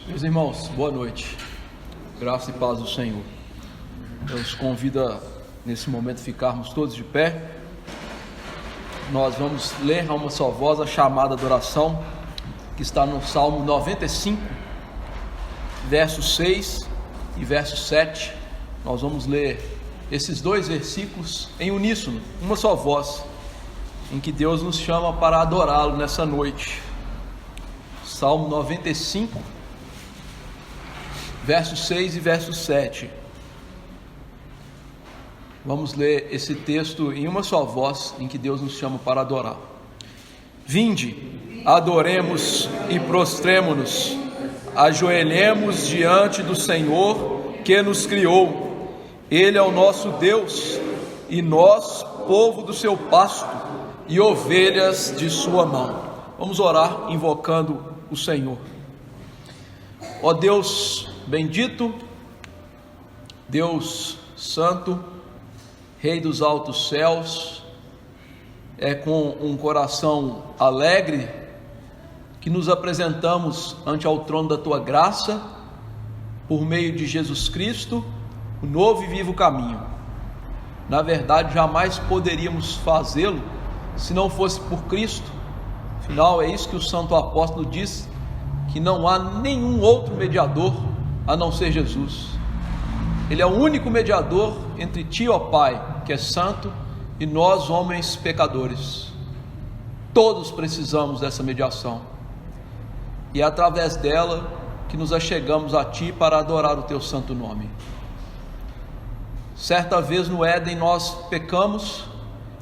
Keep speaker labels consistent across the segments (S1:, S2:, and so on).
S1: Meus irmãos, boa noite, graça e paz do Senhor. Eu os convido a, nesse momento, ficarmos todos de pé. Nós vamos ler a uma só voz a chamada de oração, que está no Salmo 95, verso 6 e verso 7. Nós vamos ler esses dois versículos em uníssono, uma só voz, em que Deus nos chama para adorá-lo nessa noite. Salmo 95, verso 6 e verso 7. Vamos ler esse texto em uma só voz, em que Deus nos chama para adorar. Vinde, adoremos e prostremo-nos, ajoelhemos diante do Senhor que nos criou. Ele é o nosso Deus, e nós, povo do seu pasto, e ovelhas de sua mão. Vamos orar invocando o Senhor. Ó Deus bendito, Deus santo, Rei dos altos céus, é com um coração alegre que nos apresentamos ante ao trono da tua graça, por meio de Jesus Cristo, o novo e vivo caminho. Na verdade, jamais poderíamos fazê-lo se não fosse por Cristo. Afinal, é isso que o santo apóstolo diz, que não há nenhum outro mediador a não ser Jesus. Ele é o único mediador entre ti, ó Pai, que é santo, e nós, homens pecadores. Todos precisamos dessa mediação, e é através dela que nos achegamos a ti para adorar o teu santo nome. Certa vez no Éden nós pecamos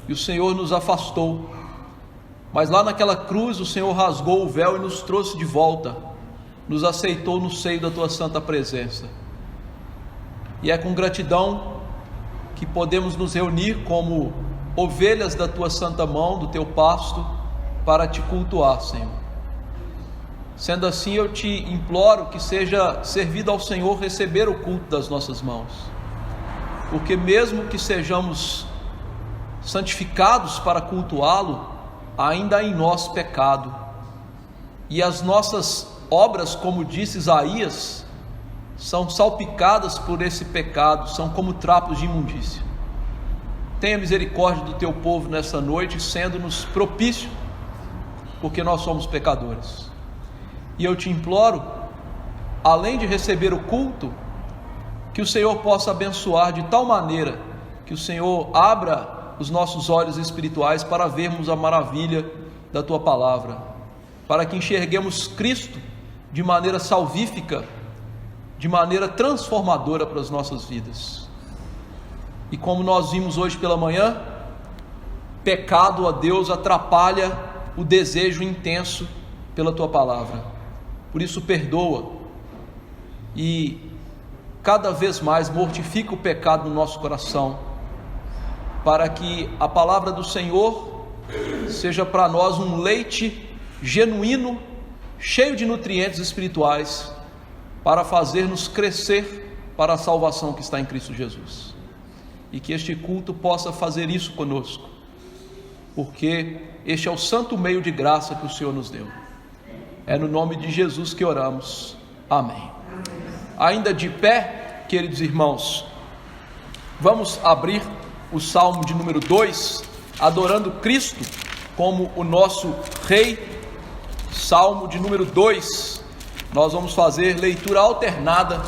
S1: e o Senhor nos afastou, mas lá naquela cruz o Senhor rasgou o véu e nos trouxe de volta, nos aceitou no seio da tua santa presença. E é com gratidão que podemos nos reunir como ovelhas da tua santa mão, do teu pasto, para te cultuar, Senhor. Sendo assim, eu te imploro que seja servido ao Senhor receber o culto das nossas mãos, porque mesmo que sejamos santificados para cultuá-lo, ainda há em nós pecado, e as nossas obras, como disse Isaías, são salpicadas por esse pecado, são como trapos de imundícia. Tenha misericórdia do teu povo nessa noite, sendo-nos propício, porque nós somos pecadores. E eu te imploro, além de receber o culto, que o Senhor possa abençoar de tal maneira que o Senhor abra os nossos olhos espirituais para vermos a maravilha da tua palavra, para que enxerguemos Cristo de maneira salvífica, de maneira transformadora para as nossas vidas. E como nós vimos hoje pela manhã, pecado, ó Deus, atrapalha o desejo intenso pela tua palavra. Por isso perdoa e cada vez mais mortifica o pecado no nosso coração, para que a palavra do Senhor seja para nós um leite genuíno, cheio de nutrientes espirituais, para fazer-nos crescer para a salvação que está em Cristo Jesus. E que este culto possa fazer isso conosco, porque este é o santo meio de graça que o Senhor nos deu. É no nome de Jesus que oramos. Amém. Ainda de pé, queridos irmãos, vamos abrir o Salmo de número 2, adorando Cristo como o nosso Rei. Salmo de número 2, nós vamos fazer leitura alternada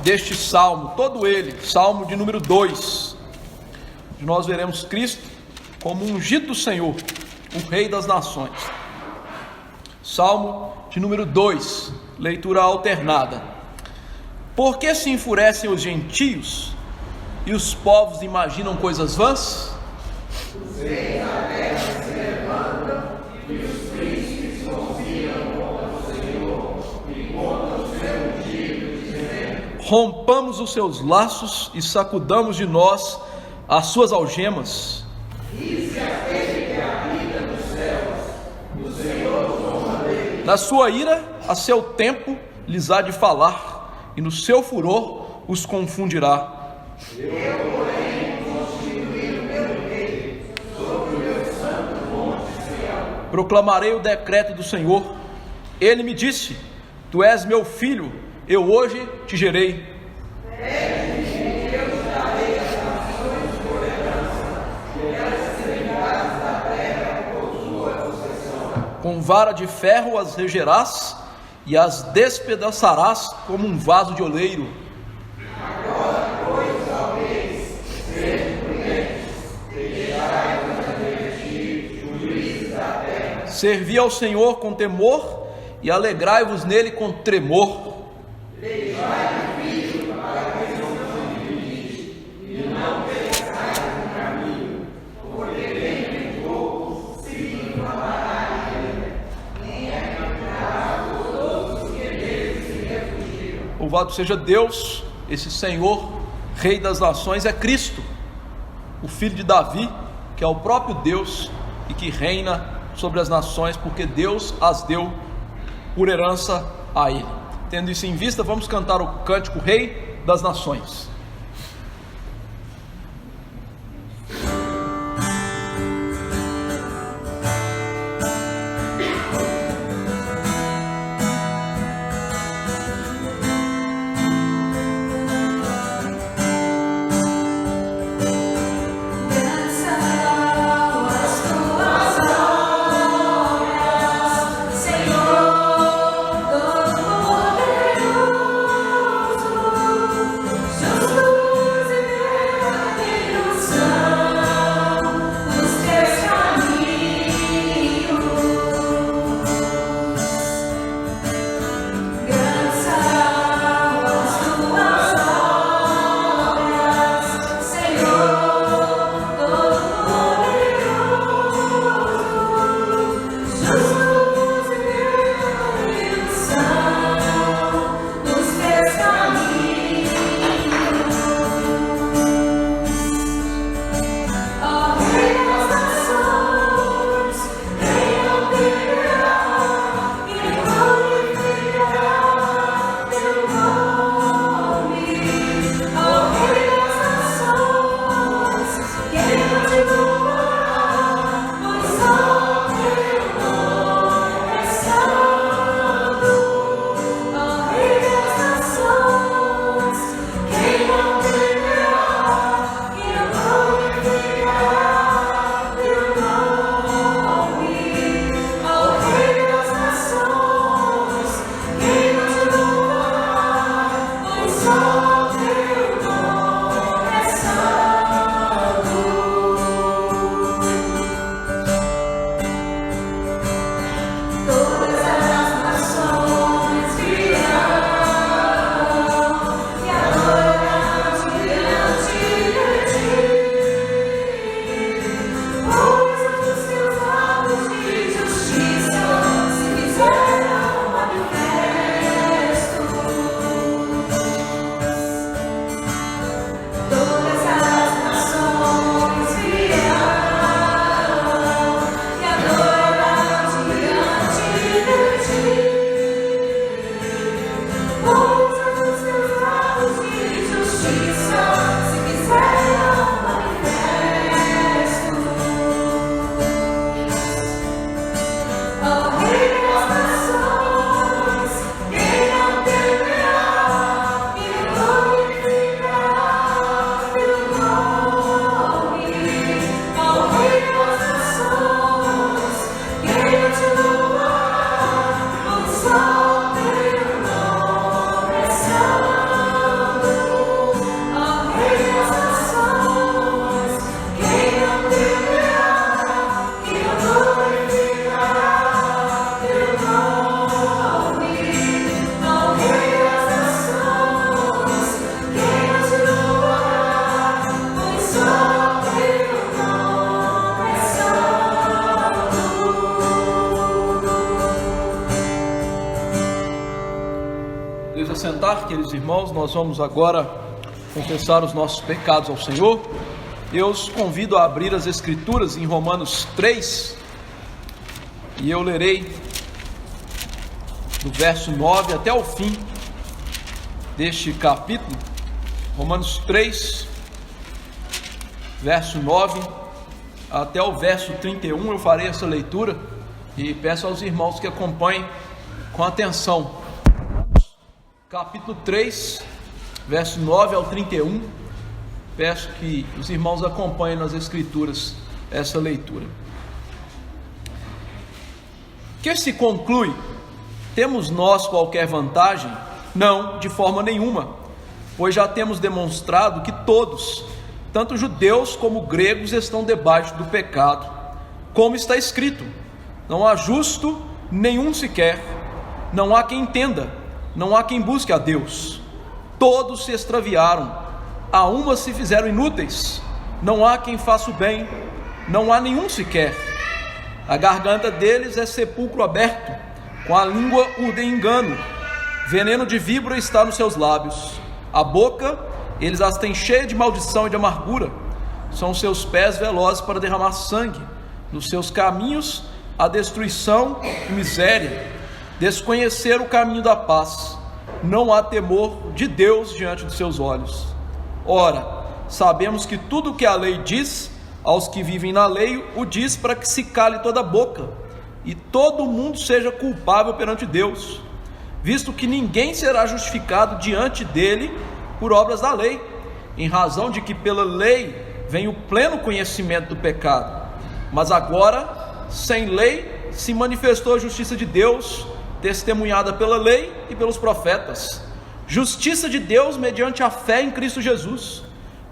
S1: deste salmo, todo ele, salmo de número 2. Nós veremos Cristo como ungido do Senhor, o Rei das nações. Salmo de número 2, leitura alternada. Por que se enfurecem os gentios e os povos imaginam coisas vãs? Os reis da terra se levantam e os príncipes conspiram contra o Senhor e contra o seu ungido, dizendo: rompamos os seus laços e sacudamos de nós as suas algemas. Diz aquele que habita nos céus, o Senhor zomba deles. Na sua ira, a seu tempo lhes há de falar, e no seu furor os confundirá. Eu, porém, constituí o meu rei sobre o meu santo monte Sião. Proclamarei o decreto do Senhor. Ele me disse: Tu és meu filho, eu hoje te gerei. Com vara de ferro as regerás e as despedaçarás como um vaso de oleiro.
S2: Agora, pois, talvez, sejam prudentes, deixai de ti, juízes da terra.
S1: Servi ao Senhor com temor e alegrai-vos nele com tremor.
S2: Deixai o filho para que não se limite, e não pereçais no caminho, porque bem em pouco se inflamará ele, nem é capaz todos os que nele se refugiam.
S1: Louvado seja Deus, esse Senhor, Rei das nações, é Cristo, o Filho de Davi, que é o próprio Deus e que reina sobre as nações, porque Deus as deu por herança a Ele. Tendo isso em vista, vamos cantar o cântico Rei das Nações. Sentar, queridos irmãos, nós vamos agora confessar os nossos pecados ao Senhor. Eu os convido a abrir as Escrituras em Romanos 3, e eu lerei do verso 9 até o fim deste capítulo. Romanos 3, verso 9 até o verso 31, eu farei essa leitura e peço aos irmãos que acompanhem com atenção. capítulo 3, verso 9 ao 31. Peço que os irmãos acompanhem nas Escrituras essa leitura. Que se conclui: temos nós qualquer vantagem? Não, de forma nenhuma, pois já temos demonstrado que todos, tanto judeus como gregos, estão debaixo do pecado, como está escrito: não há justo nenhum sequer, não há quem entenda, não há quem busque a Deus. Todos se extraviaram, a uma se fizeram inúteis, não há quem faça o bem, não há nenhum sequer. A garganta deles é sepulcro aberto, com a língua urdem engano, veneno de víbora está nos seus lábios. A boca eles as têm cheia de maldição e de amargura, são seus pés velozes para derramar sangue, nos seus caminhos a destruição e miséria. Desconhecer o caminho da paz, não há temor de Deus diante dos seus olhos. Ora, sabemos que tudo o que a lei diz aos que vivem na lei, o diz para que se cale toda a boca, e todo mundo seja culpável perante Deus, visto que ninguém será justificado diante dele por obras da lei, em razão de que pela lei vem o pleno conhecimento do pecado. Mas agora, sem lei, se manifestou a justiça de Deus, testemunhada pela lei e pelos profetas, justiça de Deus mediante a fé em Cristo Jesus,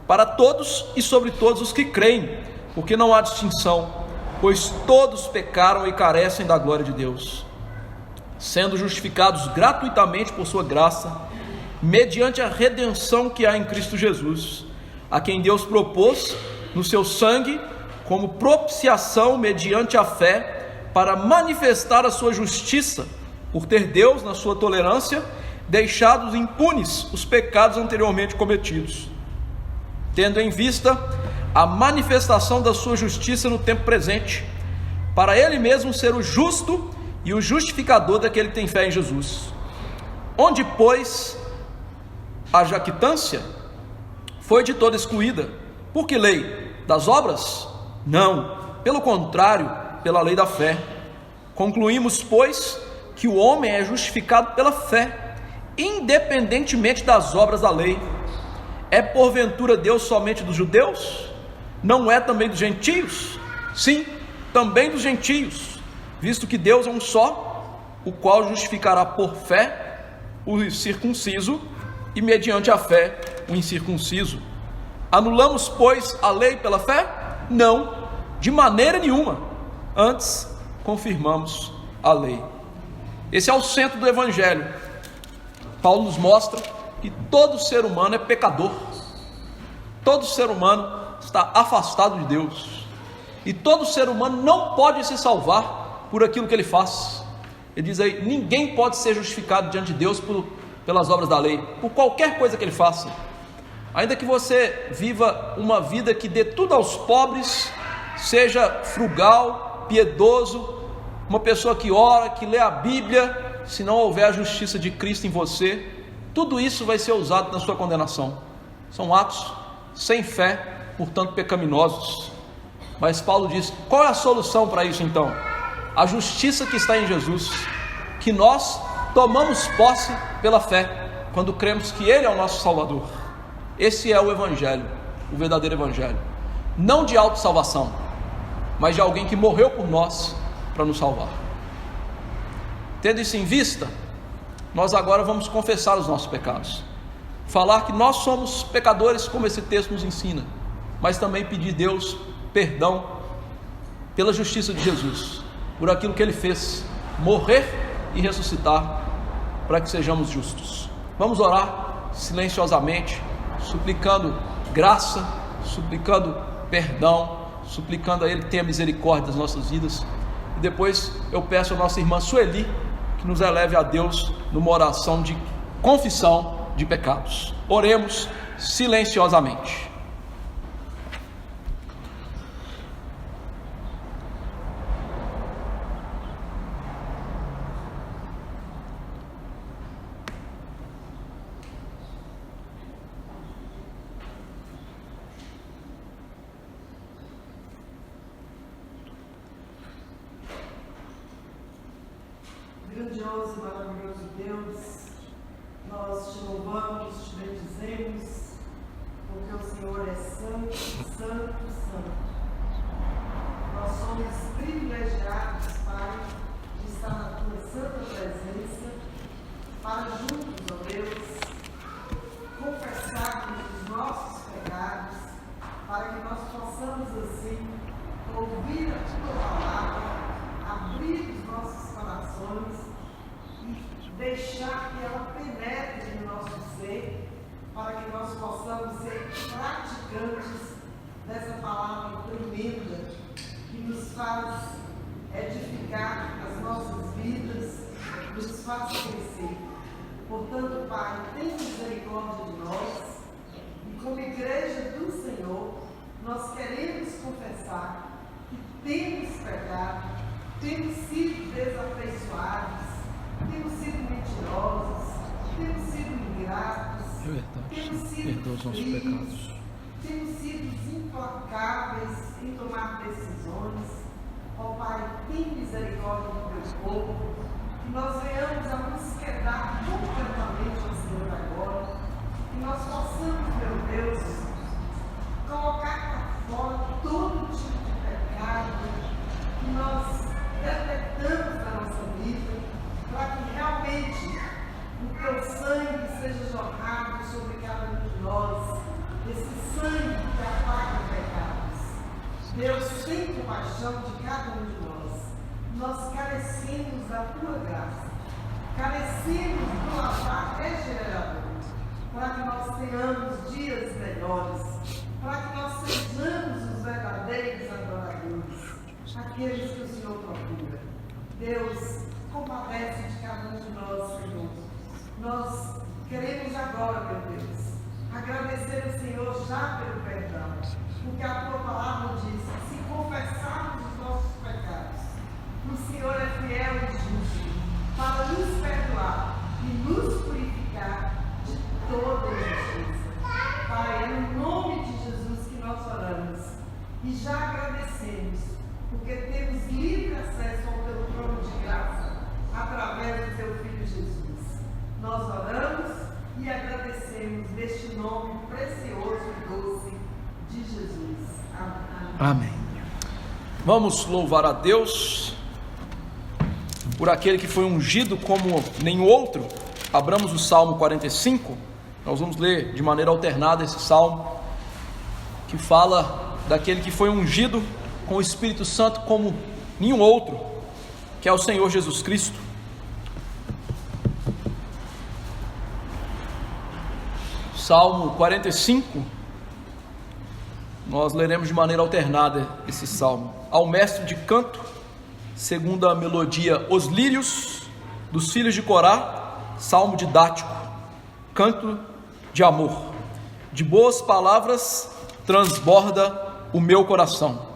S1: para todos e sobre todos os que creem, porque não há distinção, pois todos pecaram e carecem da glória de Deus, sendo justificados gratuitamente por sua graça, mediante a redenção que há em Cristo Jesus, a quem Deus propôs no seu sangue como propiciação mediante a fé, para manifestar a sua justiça, por ter Deus, na sua tolerância, deixado impunes os pecados anteriormente cometidos, tendo em vista a manifestação da sua justiça no tempo presente, para ele mesmo ser o justo e o justificador daquele que tem fé em Jesus. Onde, pois, a jactância foi de toda excluída. Por que lei? Das obras? Não, pelo contrário, pela lei da fé. Concluímos, pois, que o homem é justificado pela fé, independentemente das obras da lei. É porventura Deus somente dos judeus? Não é também dos gentios? Sim, também dos gentios, visto que Deus é um só, o qual justificará por fé o circunciso e mediante a fé o incircunciso. Anulamos, pois, a lei pela fé? Não, de maneira nenhuma. Antes, confirmamos a lei. Esse é o centro do Evangelho. Paulo nos mostra que todo ser humano é pecador, todo ser humano está afastado de Deus, e todo ser humano não pode se salvar por aquilo que ele faz. Ele diz aí: ninguém pode ser justificado diante de Deus pelas obras da lei, por qualquer coisa que ele faça. Ainda que você viva uma vida que dê tudo aos pobres, seja frugal, piedoso, uma pessoa que ora, que lê a Bíblia, se não houver a justiça de Cristo em você, tudo isso vai ser usado na sua condenação. São atos sem fé, portanto pecaminosos. Mas Paulo diz: qual é a solução para isso então? A justiça que está em Jesus, que nós tomamos posse pela fé, quando cremos que Ele é o nosso Salvador. Esse é o Evangelho, o verdadeiro Evangelho, não de autossalvação, mas de alguém que morreu por nós para nos salvar. Tendo isso em vista, nós agora vamos confessar os nossos pecados, falar que nós somos pecadores, como esse texto nos ensina, mas também pedir a Deus perdão pela justiça de Jesus, por aquilo que Ele fez, morrer e ressuscitar, para que sejamos justos. Vamos orar silenciosamente, suplicando graça, suplicando perdão, suplicando a Ele que tenha misericórdia das nossas vidas. E depois eu peço à nossa irmã Sueli que nos eleve a Deus numa oração de confissão de pecados. Oremos silenciosamente.
S2: Grandioso e maravilhoso Deus, nós para juntos, ó Deus, confessarmos os nossos pecados, para que nós possamos assim ouvir a tua palavra, abrir os nossos corações e deixar que ela penetre no nosso ser, para que nós possamos ser praticantes dessa palavra tremenda que nos faz edificar as nossas vidas, nos faz crescer. Portanto, Pai, tem misericórdia de nós e como igreja do Senhor, nós queremos confessar que temos pecado, temos sido desafeiçoados, temos sido mentirosos, temos sido ingratos, temos sido frios, temos sido implacáveis em tomar decisões. Ó Pai, tem misericórdia do teu povo, que nós venhamos a nos quedar completamente ao Senhor agora, que nós possamos, meu Deus, colocar para fora todo tipo de pecado que nós detectamos na nossa vida, para que realmente o teu sangue seja jorrado sobre cada um de nós, esse sangue que apaga pecados. Deus tem compaixão de cada um de nós. Nós carecemos da tua graça, carecemos do lavar regenerador, para que nós tenhamos dias melhores, para que nós sejamos os verdadeiros adoradores, aqueles que o Senhor procura. Deus, compadece de cada um de nós, Senhor. Nós queremos agora, meu Deus, agradecer ao Senhor já pelo perdão, porque a tua palavra diz que se confessarmos os nossos pecados, o Senhor é fiel e justo para nos perdoar e nos purificar de toda injustiça. Pai, é no nome de Jesus que nós oramos e já agradecemos, porque temos livre acesso ao teu trono de graça através do teu Filho Jesus. Nós oramos e agradecemos neste nome precioso e doce de Jesus. Amém.
S1: Amém. Vamos louvar a Deus por aquele que foi ungido como nenhum outro. Abramos o Salmo 45. Nós vamos ler de maneira alternada esse salmo, que fala daquele que foi ungido com o Espírito Santo como nenhum outro, que é o Senhor Jesus Cristo. Salmo 45, nós leremos de maneira alternada esse salmo. Ao mestre de canto, segundo a melodia Os Lírios, dos filhos de Corá, salmo didático, canto de amor. De boas palavras transborda o meu coração.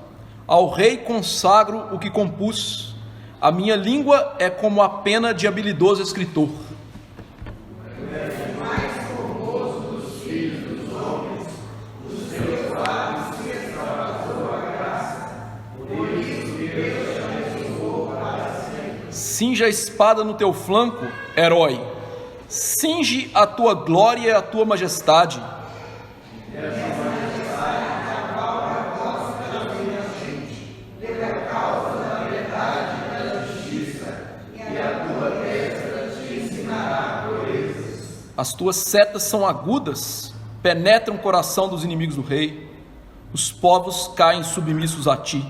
S1: Ao rei consagro o que compus, a minha língua é como a pena de habilidoso escritor. Cinge a espada no teu flanco, herói. Cinge a tua glória e a tua majestade. As tuas setas são agudas, penetram o coração dos inimigos do rei. Os povos caem submissos a ti.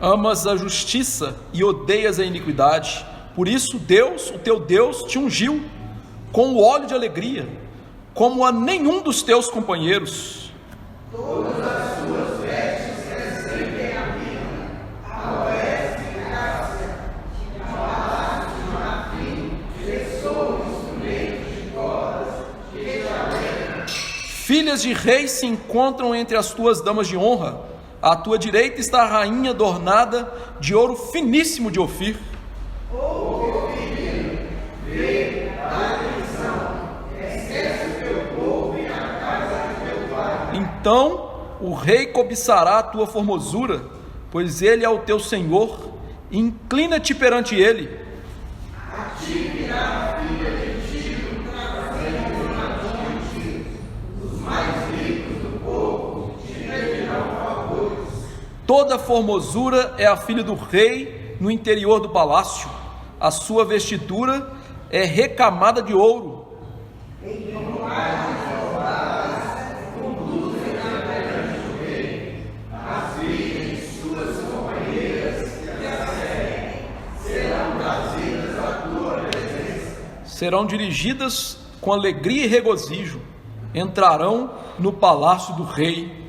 S1: Amas a justiça e odeias a iniquidade. Por isso Deus, o teu Deus, te ungiu com o óleo de alegria, como a nenhum dos teus companheiros. Todas as tuas vestes recebem a vida, a oeste e graça, que falaste de marfim, ressoa instrumentos de cordas, que te alegram. Filhas de reis se encontram entre as tuas damas de honra. À tua direita está a rainha adornada de ouro finíssimo de Ofir. Meu filho, vê, dá atenção, esquece o teu povo e a casa de teu pai. Então o rei cobiçará a tua formosura, pois ele é o teu Senhor, e inclina-te perante ele. A ti virá a filha de Tiro, trazendo donações, os mais ricos do povo te pedirão favor. toda formosura é a filha do rei no interior do palácio. A sua vestidura é recamada de ouro. Serão dirigidas com alegria e regozijo, entrarão no palácio do rei.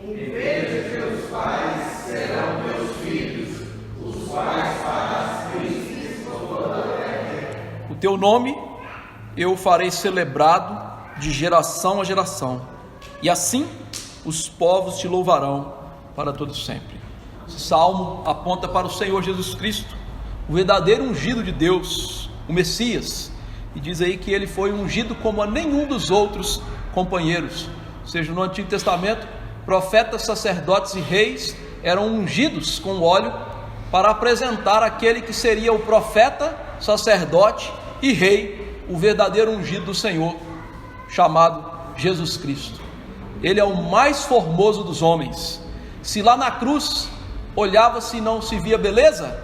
S2: Em vez de teus pais serão teus filhos, os quais farás príncipes por toda a terra.
S1: O teu nome eu farei celebrado de geração a geração, e assim os povos te louvarão para todo sempre. Esse salmo aponta para o Senhor Jesus Cristo, o verdadeiro ungido de Deus, o Messias, e diz aí que ele foi ungido como a nenhum dos outros companheiros. Ou seja, no Antigo Testamento, profetas, sacerdotes e reis eram ungidos com óleo para apresentar aquele que seria o profeta, sacerdote e rei, o verdadeiro ungido do Senhor, chamado Jesus Cristo. Ele é o mais formoso dos homens. Se lá na cruz olhava-se e não se via beleza,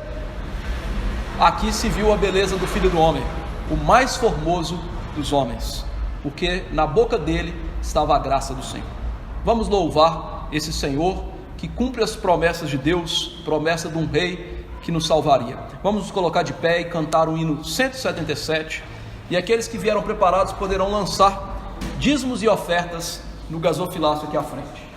S1: aqui se viu a beleza do Filho do Homem, o mais formoso dos homens, porque na boca dele estava a graça do Senhor. Vamos louvar esse Senhor que cumpre as promessas de Deus, promessa de um rei que nos salvaria. Vamos nos colocar de pé e cantar o hino 177, e aqueles que vieram preparados poderão lançar dízimos e ofertas no gasofilácio aqui à frente.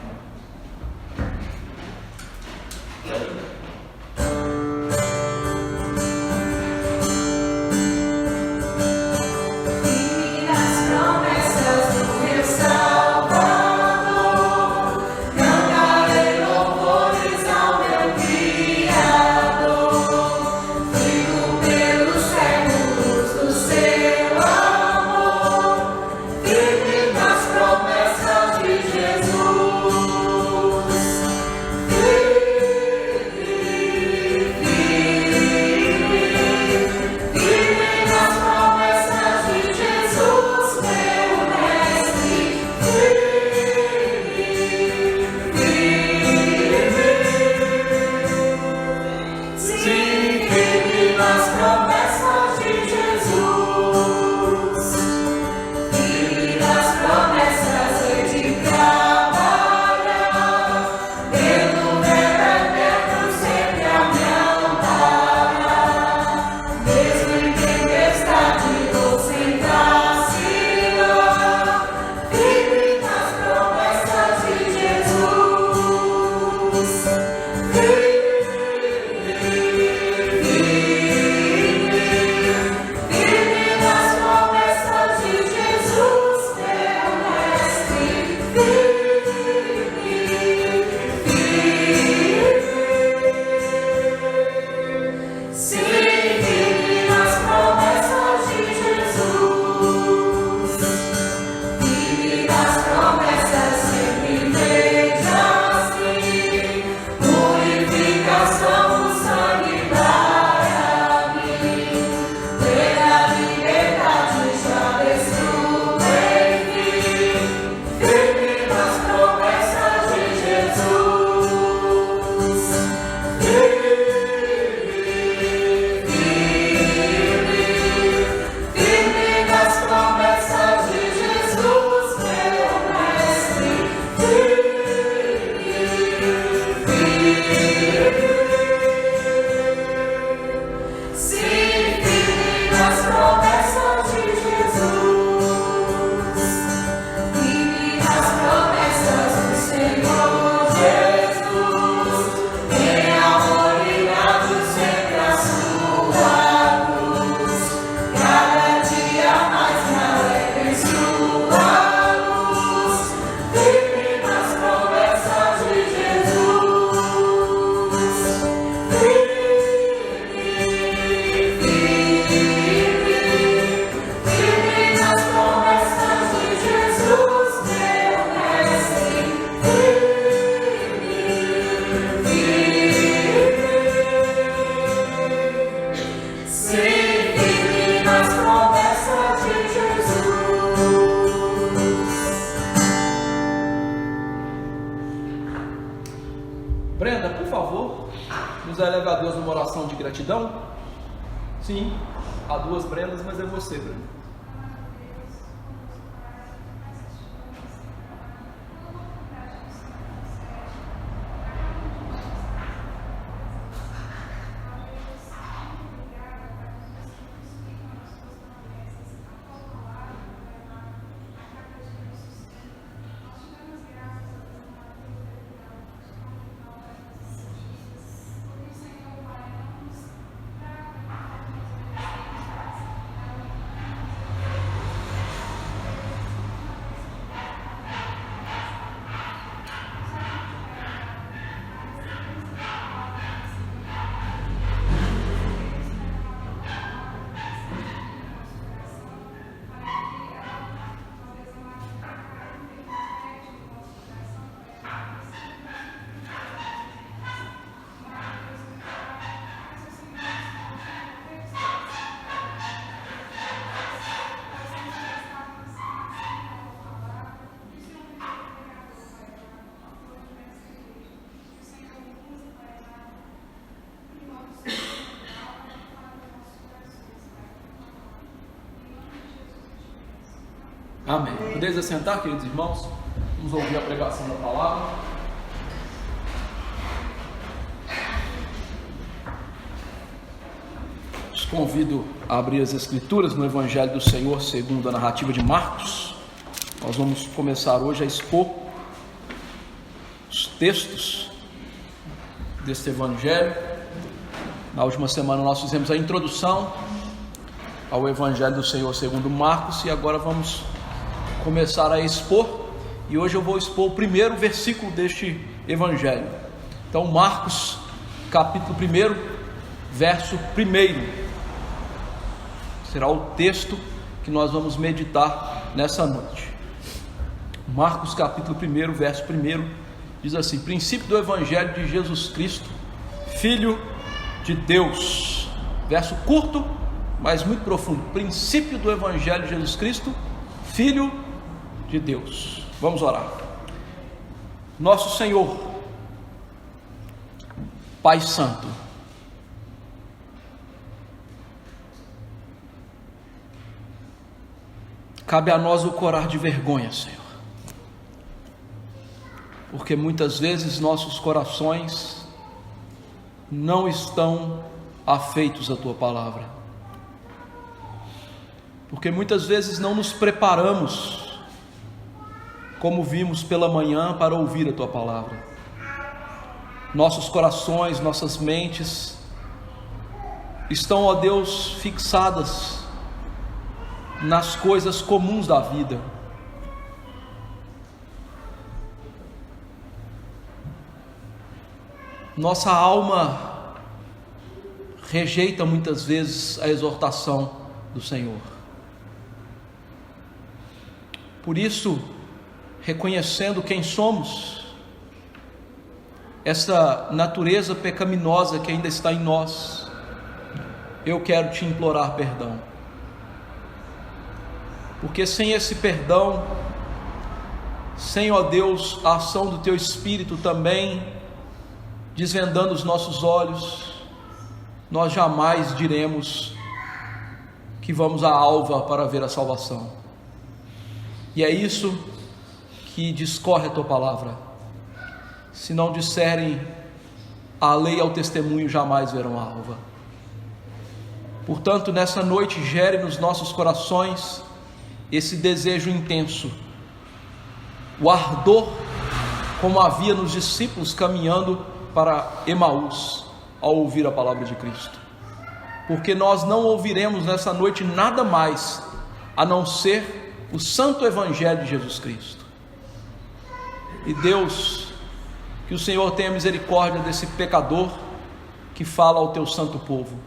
S1: Brenda, por favor, nos eleve a Deus numa oração de gratidão. Sim, há duas Brendas, mas é você, Brenda. Amém. Podeis assentar, queridos irmãos? Vamos ouvir a pregação da palavra. Os convido a abrir as Escrituras no Evangelho do Senhor segundo a narrativa de Marcos. Nós vamos começar hoje a expor os textos deste Evangelho. Na última semana nós fizemos a introdução ao Evangelho do Senhor segundo Marcos e agora vamos começar a expor, e hoje eu vou expor o primeiro versículo deste Evangelho. Então, Marcos, capítulo 1, verso 1, será o texto que nós vamos meditar nessa noite. Marcos, capítulo 1, verso 1, diz assim: princípio do Evangelho de Jesus Cristo, Filho de Deus. Verso curto, mas muito profundo. Princípio do Evangelho de Jesus Cristo, Filho de Deus. Vamos orar. Nosso Senhor, Pai Santo, cabe a nós o corar de vergonha, Senhor, porque muitas vezes nossos corações não estão afeitos à Tua palavra, porque muitas vezes não nos preparamos como vimos pela manhã para ouvir a Tua palavra. Nossos corações, nossas mentes estão, ó Deus, fixadas nas coisas comuns da vida. Nossa alma rejeita muitas vezes a exortação do Senhor. Por isso, reconhecendo quem somos, essa natureza pecaminosa que ainda está em nós, eu quero te implorar perdão, porque sem esse perdão, sem, ó Deus, a ação do Teu Espírito também desvendando os nossos olhos, nós jamais diremos que vamos à alva para ver a salvação. E é isso que discorre a Tua palavra: se não disserem a lei e ao testemunho, jamais verão a alva. Portanto, nessa noite, gere nos nossos corações esse desejo intenso, o ardor, como havia nos discípulos caminhando para Emaús, ao ouvir a palavra de Cristo, porque nós não ouviremos nessa noite nada mais a não ser o santo Evangelho de Jesus Cristo. E Deus, que o Senhor tenha misericórdia desse pecador que fala ao Teu santo povo.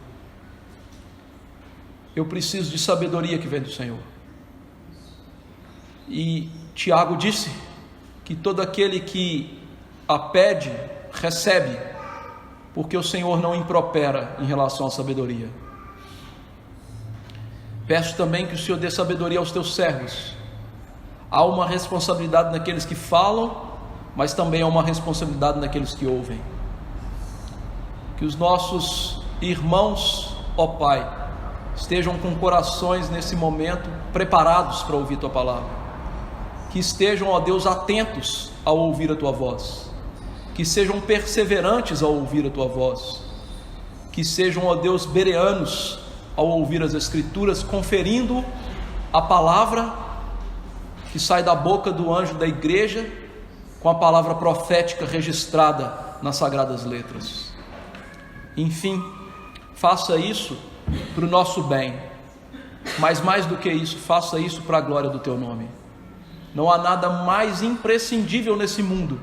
S1: Eu preciso de sabedoria que vem do Senhor. E Tiago disse que todo aquele que a pede, recebe, porque o Senhor não impropera em relação à sabedoria. Peço também que o Senhor dê sabedoria aos Teus servos. Há uma responsabilidade naqueles que falam, mas também há uma responsabilidade naqueles que ouvem. que os nossos irmãos, ó Pai, estejam com corações nesse momento preparados para ouvir Tua palavra, que estejam, ó Deus, atentos ao ouvir a Tua voz, que sejam perseverantes ao ouvir a Tua voz, que sejam, ó Deus, bereanos ao ouvir as Escrituras, conferindo a palavra que sai da boca do anjo da igreja com a palavra profética registrada nas Sagradas Letras. Enfim, faça isso para o nosso bem, mas mais do que isso, faça isso para a glória do Teu nome. Não há nada mais imprescindível nesse mundo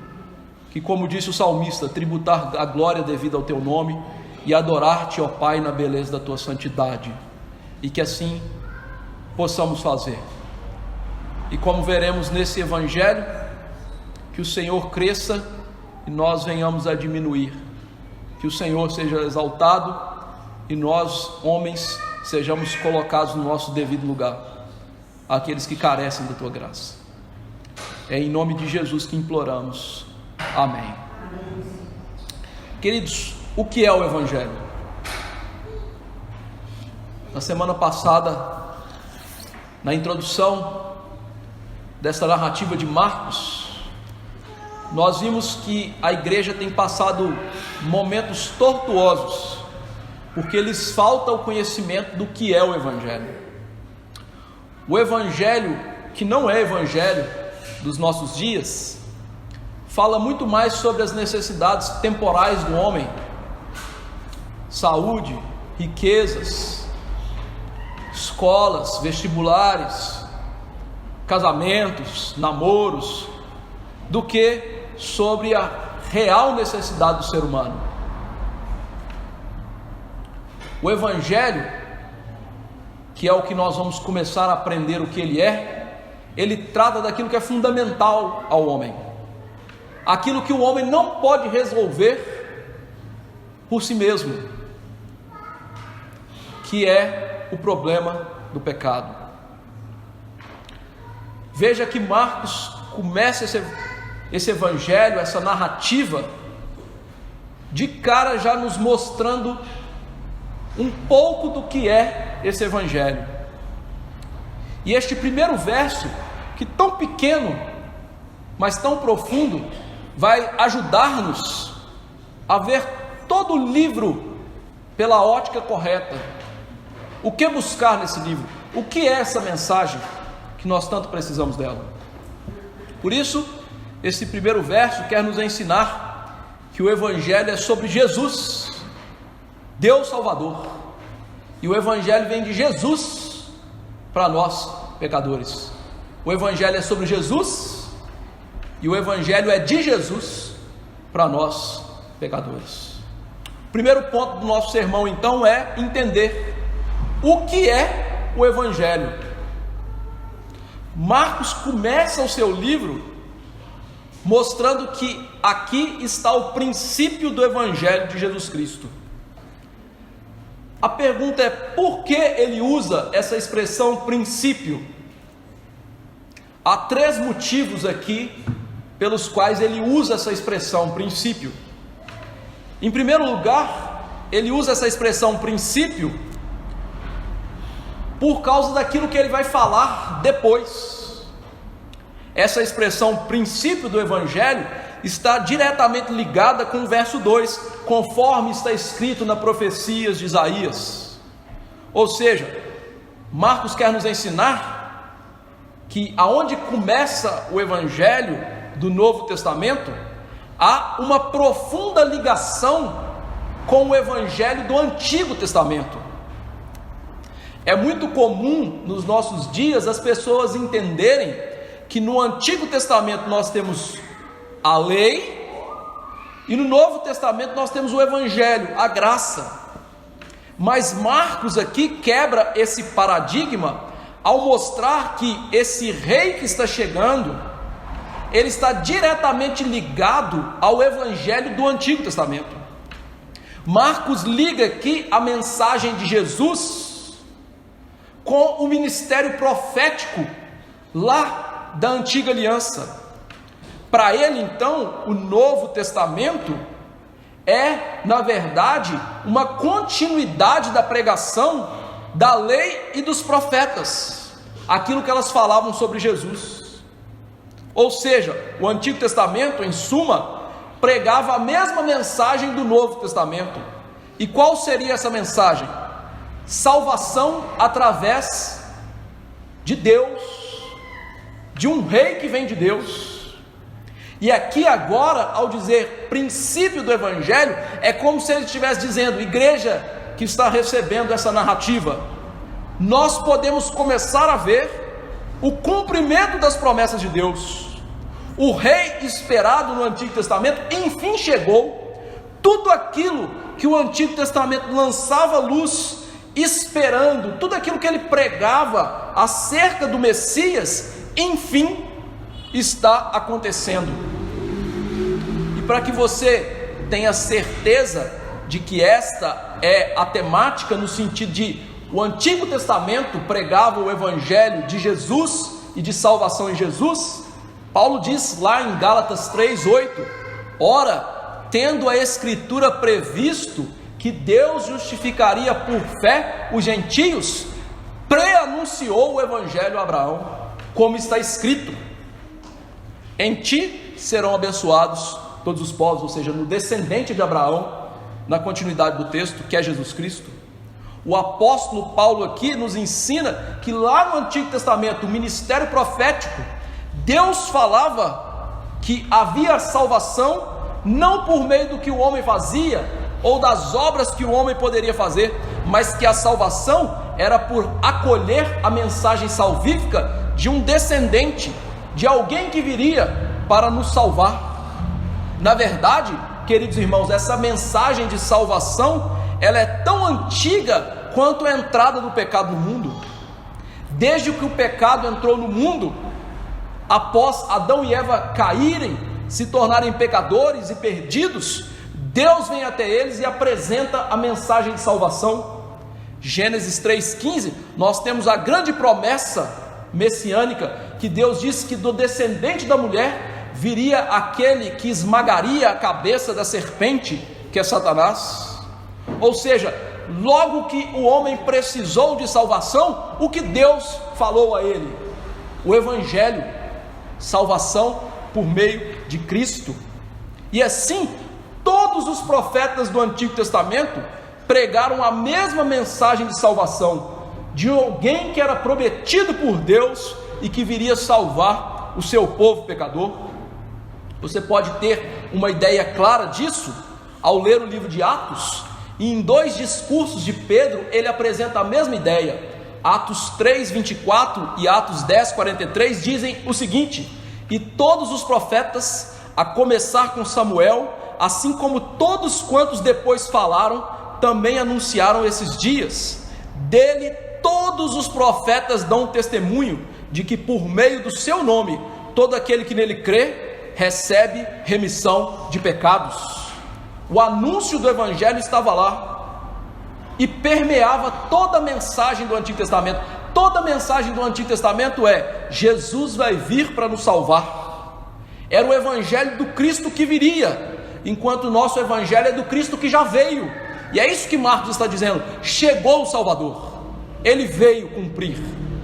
S1: que, como disse o salmista, tributar a glória devida ao Teu nome e adorar-te, ó Pai, na beleza da Tua santidade, e que assim possamos fazer. E como veremos nesse Evangelho, que o Senhor cresça e nós venhamos a diminuir, que o Senhor seja exaltado e nós, homens, sejamos colocados no nosso devido lugar, aqueles que carecem da Tua graça. É em nome de Jesus que imploramos. Amém. Queridos, o que é o Evangelho? Na semana passada, na introdução desta narrativa de Marcos, nós vimos que a igreja tem passado momentos tortuosos, porque lhes falta o conhecimento do que é o Evangelho. O Evangelho, que não é Evangelho dos nossos dias, fala muito mais sobre as necessidades temporais do homem: saúde, riquezas, escolas, vestibulares, casamentos, namoros, do que sobre a real necessidade do ser humano. O Evangelho, que é o que nós vamos começar a aprender o que ele é, ele trata daquilo que é fundamental ao homem, aquilo que o homem não pode resolver por si mesmo, que é o problema do pecado. Veja que Marcos começa esse Evangelho, essa narrativa, de cara já nos mostrando um pouco do que é esse Evangelho. E este primeiro verso, que tão pequeno, mas tão profundo, vai ajudar-nos a ver todo o livro pela ótica correta. O que buscar nesse livro? O que é essa mensagem que nós tanto precisamos dela? Por isso, esse primeiro verso quer nos ensinar que o Evangelho é sobre Jesus, Deus Salvador, e o Evangelho vem de Jesus para nós pecadores. O Evangelho é sobre Jesus e o Evangelho é de Jesus para nós pecadores. O primeiro ponto do nosso sermão então é entender o que é o Evangelho. Marcos começa o seu livro mostrando que aqui está o princípio do Evangelho de Jesus Cristo. A pergunta é: por que ele usa essa expressão princípio? Há 3 motivos aqui pelos quais ele usa essa expressão princípio. Em primeiro lugar, ele usa essa expressão princípio por causa daquilo que ele vai falar depois. Essa expressão princípio do Evangelho está diretamente ligada com o verso 2, conforme está escrito na profecias de Isaías. Ou seja, Marcos quer nos ensinar que aonde começa o Evangelho do Novo Testamento, há uma profunda ligação com o Evangelho do Antigo Testamento. É muito comum nos nossos dias as pessoas entenderem que no Antigo Testamento nós temos a lei e no Novo Testamento nós temos o Evangelho, a graça. Mas Marcos aqui quebra esse paradigma ao mostrar que esse rei que está chegando, ele está diretamente ligado ao Evangelho do Antigo Testamento. Marcos liga aqui a mensagem de Jesus com o ministério profético lá da antiga aliança. Para ele, então, o Novo Testamento é, na verdade, uma continuidade da pregação da lei e dos profetas, aquilo que elas falavam sobre Jesus. Ou seja, o Antigo Testamento, em suma, pregava a mesma mensagem do Novo Testamento. E qual seria essa mensagem? Salvação através de Deus, de um rei que vem de Deus. E aqui agora, ao dizer princípio do Evangelho, é como se ele estivesse dizendo: igreja que está recebendo essa narrativa, nós podemos começar a ver o cumprimento das promessas de Deus. O rei esperado no Antigo Testamento enfim chegou. Tudo aquilo que o Antigo Testamento lançava luz, esperando, tudo aquilo que ele pregava acerca do Messias, enfim está acontecendo. E para que você tenha certeza de que esta é a temática, no sentido de o Antigo Testamento pregava o Evangelho de Jesus e de salvação em Jesus, Paulo diz lá em Gálatas 3:8: ora, tendo a Escritura previsto que Deus justificaria por fé os gentios, pré-anunciou o Evangelho a Abraão, como está escrito: em ti serão abençoados todos os povos, ou seja, no descendente de Abraão, na continuidade do texto, que é Jesus Cristo. O apóstolo Paulo aqui nos ensina que lá no Antigo Testamento, o ministério profético, Deus falava que havia salvação não por meio do que o homem fazia ou das obras que o homem poderia fazer, mas que a salvação era por acolher a mensagem salvífica de um descendente, de alguém que viria para nos salvar. Na verdade, queridos irmãos, essa mensagem de salvação, ela é tão antiga quanto a entrada do pecado no mundo. Desde que o pecado entrou no mundo, após Adão e Eva caírem, se tornarem pecadores e perdidos, Deus vem até eles e apresenta a mensagem de salvação. Gênesis 3,15, nós temos a grande promessa messiânica, que Deus disse que do descendente da mulher viria aquele que esmagaria a cabeça da serpente, que é Satanás. Ou seja, logo que o homem precisou de salvação, o que Deus falou a ele? O Evangelho, salvação por meio de Cristo. E assim, todos os profetas do Antigo Testamento pregaram a mesma mensagem de salvação, de alguém que era prometido por Deus e que viria salvar o seu povo pecador. Você pode ter uma ideia clara disso ao ler o livro de Atos, e em 2 discursos de Pedro ele apresenta a mesma ideia. Atos 3:24 e Atos 10:43 dizem o seguinte: e todos os profetas, a começar com Samuel, assim como todos quantos depois falaram, também anunciaram esses dias. Dele todos os profetas dão testemunho de que por meio do seu nome, todo aquele que nele crê, recebe remissão de pecados. O anúncio do Evangelho estava lá e permeava toda a mensagem do Antigo Testamento. Toda a mensagem do Antigo Testamento é: Jesus vai vir para nos salvar. Era o Evangelho do Cristo que viria, enquanto o nosso Evangelho é do Cristo que já veio. E é isso que Marcos está dizendo: chegou o Salvador, ele veio cumprir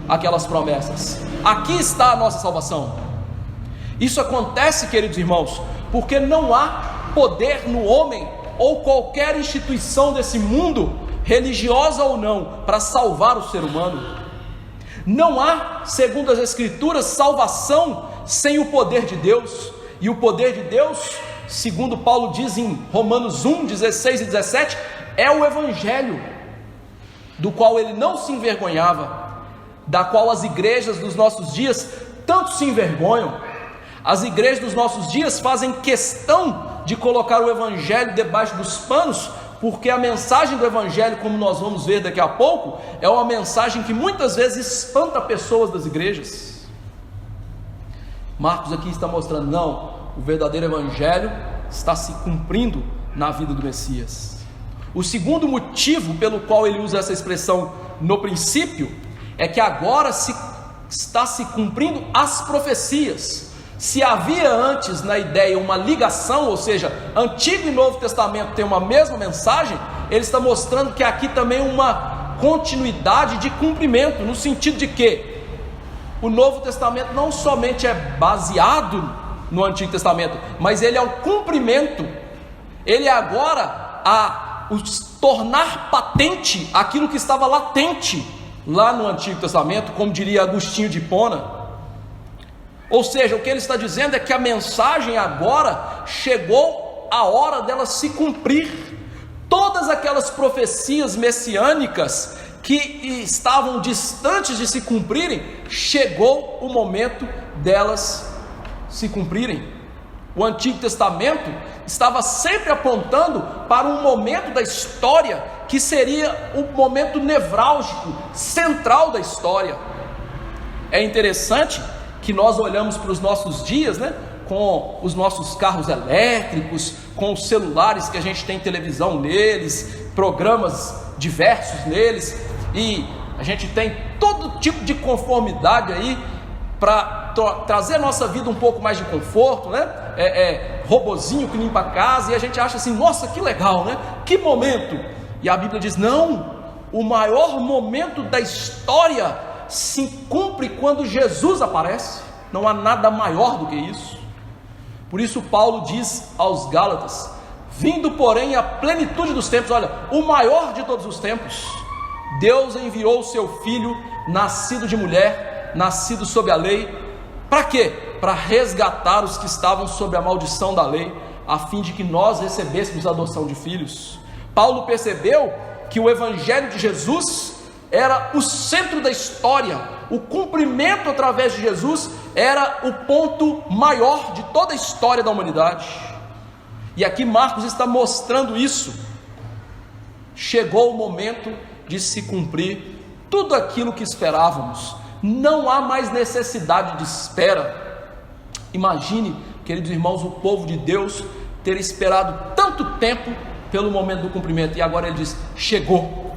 S1: aquelas promessas. Aqui está a nossa salvação. Isso acontece, queridos irmãos, porque não há poder no homem ou qualquer instituição desse mundo, religiosa ou não, para salvar o ser humano. Não há, segundo as Escrituras, salvação sem o poder de Deus. E o poder de Deus, segundo Paulo diz em Romanos 1:16 e 17, é o Evangelho, do qual ele não se envergonhava, da qual as igrejas dos nossos dias tanto se envergonham. As igrejas dos nossos dias fazem questão de colocar o Evangelho debaixo dos panos, porque a mensagem do Evangelho, como nós vamos ver daqui a pouco, é uma mensagem que muitas vezes espanta pessoas das igrejas. Marcos aqui está mostrando: não, o verdadeiro Evangelho está se cumprindo na vida do Messias. O segundo motivo pelo qual ele usa essa expressão no princípio, é que agora está se cumprindo as profecias. Se havia antes na ideia uma ligação, ou seja, Antigo e Novo Testamento tem uma mesma mensagem, ele está mostrando que aqui também uma continuidade de cumprimento, no sentido de que o Novo Testamento não somente é baseado no Antigo Testamento, mas ele é o cumprimento, ele é agora tornar patente aquilo que estava latente lá no Antigo Testamento, como diria Agostinho de Hipona. Ou seja, o que ele está dizendo é que a mensagem agora chegou a hora dela se cumprir. Todas aquelas profecias messiânicas que estavam distantes de se cumprirem, chegou o momento delas se cumprirem. O Antigo Testamento estava sempre apontando para um momento da história que seria o momento nevrálgico, central da história. É interessante que nós olhamos para os nossos dias, né, com os nossos carros elétricos, com os celulares que a gente tem televisão neles, programas diversos neles, e a gente tem todo tipo de conformidade aí para trazer a nossa vida um pouco mais de conforto, né? Robozinho que limpa a casa, e a gente acha assim, nossa, que legal, né? Que momento! E a Bíblia diz, não, o maior momento da história se cumpre quando Jesus aparece. Não há nada maior do que isso. Por isso Paulo diz aos Gálatas, vindo porém a plenitude dos tempos, olha, o maior de todos os tempos, Deus enviou o seu Filho, nascido de mulher, nascido sob a lei. Para quê? Para resgatar os que estavam sob a maldição da lei, a fim de que nós recebêssemos a adoção de filhos. Paulo percebeu que o Evangelho de Jesus era o centro da história, o cumprimento através de Jesus era o ponto maior de toda a história da humanidade. E aqui Marcos está mostrando isso. Chegou o momento de se cumprir tudo aquilo que esperávamos. Não há mais necessidade de espera. Imagine, queridos irmãos, o povo de Deus ter esperado tanto tempo pelo momento do cumprimento, e agora ele diz, chegou.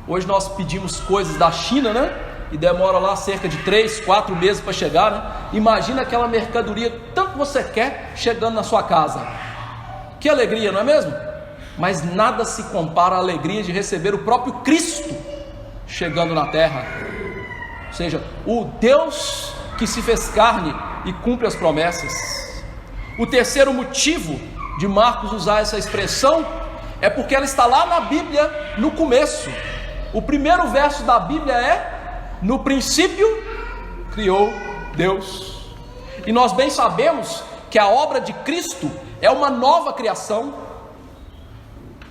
S1: Hoje nós pedimos coisas da China, né? E demora lá cerca de 3, 4 meses para chegar, né? Imagina aquela mercadoria, tanto que você quer, chegando na sua casa. Que alegria, não é mesmo? Mas nada se compara à alegria de receber o próprio Cristo chegando na terra. Ou seja, o Deus que se fez carne e cumpre as promessas. O terceiro motivo de Marcos usar essa expressão é porque ela está lá na Bíblia, no começo. O primeiro verso da Bíblia é: no princípio criou Deus. E nós bem sabemos que a obra de Cristo é uma nova criação.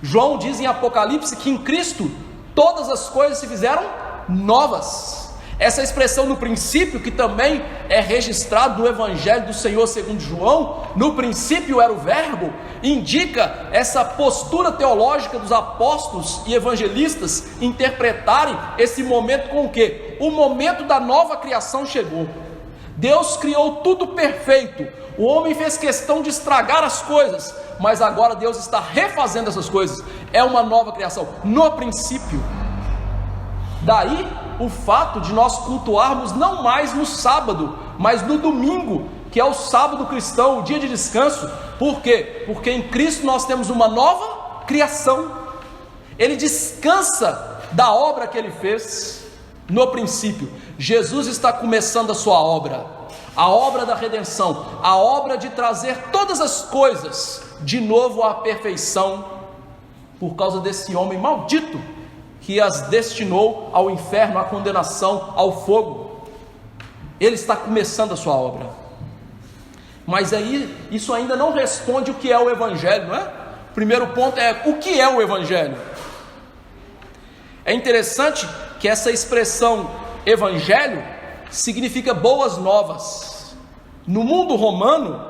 S1: João diz em Apocalipse que em Cristo todas as coisas se fizeram novas. Essa expressão no princípio, que também é registrado no Evangelho do Senhor segundo João, no princípio era o verbo, indica essa postura teológica dos apóstolos e evangelistas interpretarem esse momento com o quê? O momento da nova criação chegou. Deus criou tudo perfeito, o homem fez questão de estragar as coisas, mas agora Deus está refazendo essas coisas, é uma nova criação, no princípio. Daí o fato de nós cultuarmos não mais no sábado, mas no domingo, que é o sábado cristão, o dia de descanso. Por quê? Porque em Cristo nós temos uma nova criação. Ele descansa da obra que ele fez no princípio. Jesus está começando a sua obra, a obra da redenção, a obra de trazer todas as coisas de novo à perfeição, por causa desse homem maldito que as destinou ao inferno, à condenação, ao fogo. Ele está começando a sua obra. Mas aí, isso ainda não responde o que é o Evangelho, não é? O primeiro ponto é, o que é o Evangelho? É interessante que essa expressão Evangelho significa boas novas. No mundo romano,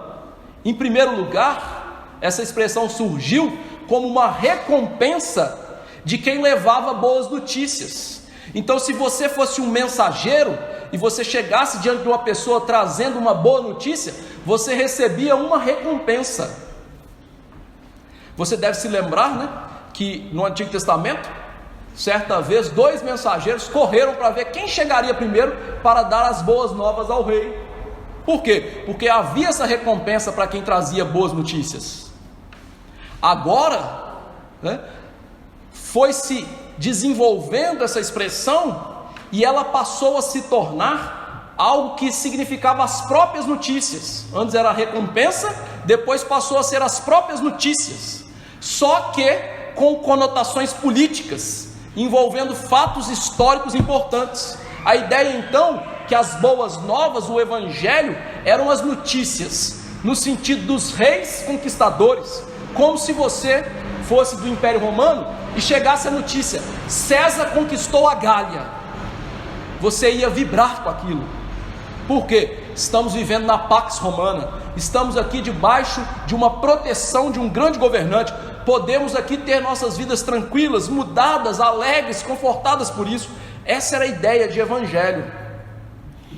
S1: em primeiro lugar, essa expressão surgiu como uma recompensa de quem levava boas notícias. Então, se você fosse um mensageiro e você chegasse diante de uma pessoa trazendo uma boa notícia, você recebia uma recompensa. Você deve se lembrar, né, que no Antigo Testamento, certa vez, 2 mensageiros correram para ver quem chegaria primeiro para dar as boas novas ao rei. Por quê? Porque havia essa recompensa para quem trazia boas notícias. Agora, foi se desenvolvendo essa expressão e ela passou a se tornar algo que significava as próprias notícias. Antes era a recompensa, depois passou a ser as próprias notícias, só que com conotações políticas, envolvendo fatos históricos importantes. A ideia então que as boas novas, o evangelho, eram as notícias, no sentido dos reis conquistadores, como se você fosse do Império Romano e chegasse a notícia: César conquistou a Gália. Você ia vibrar com aquilo. Por quê? Estamos vivendo na Pax Romana, estamos aqui debaixo de uma proteção de um grande governante, podemos aqui ter nossas vidas tranquilas, mudadas, alegres, confortadas por isso. Essa era a ideia de evangelho.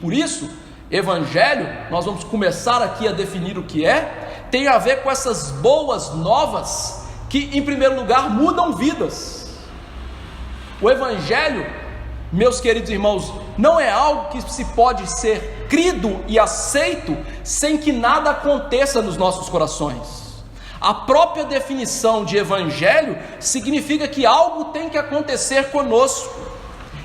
S1: Por isso, evangelho, nós vamos começar aqui a definir o que é, tem a ver com essas boas novas que, em primeiro lugar, mudam vidas. O evangelho, meus queridos irmãos, não é algo que se pode ser crido e aceito sem que nada aconteça nos nossos corações. A própria definição de evangelho significa que algo tem que acontecer conosco.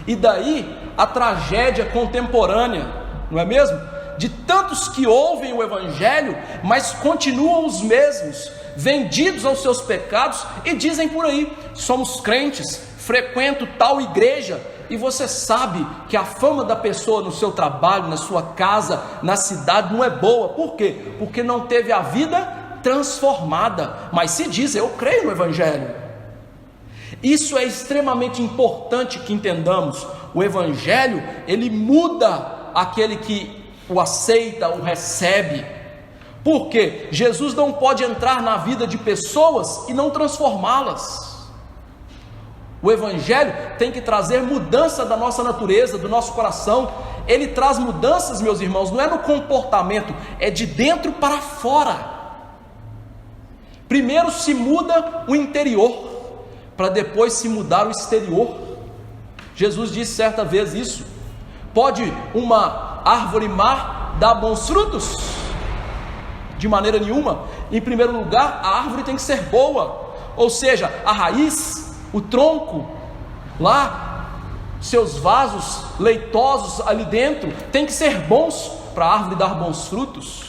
S1: E daí a tragédia contemporânea, não é mesmo? De tantos que ouvem o evangelho, mas continuam os mesmos, vendidos aos seus pecados, e dizem por aí: somos crentes, frequento tal igreja. E você sabe que a fama da pessoa no seu trabalho, na sua casa, na cidade não é boa. Por quê? Porque não teve a vida transformada, mas se diz: eu creio no evangelho. Isso é extremamente importante que entendamos. O evangelho, ele muda aquele que o aceita, o recebe. Por quê? Jesus não pode entrar na vida de pessoas e não transformá-las. O evangelho tem que trazer mudança da nossa natureza, do nosso coração. Ele traz mudanças, meus irmãos, não é no comportamento, é de dentro para fora. Primeiro se muda o interior, para depois se mudar o exterior. Jesus disse certa vez isso: pode uma árvore má dar bons frutos? De maneira nenhuma. Em primeiro lugar, a árvore tem que ser boa, ou seja, a raiz, o tronco, lá, seus vasos leitosos ali dentro, tem que ser bons para a árvore dar bons frutos.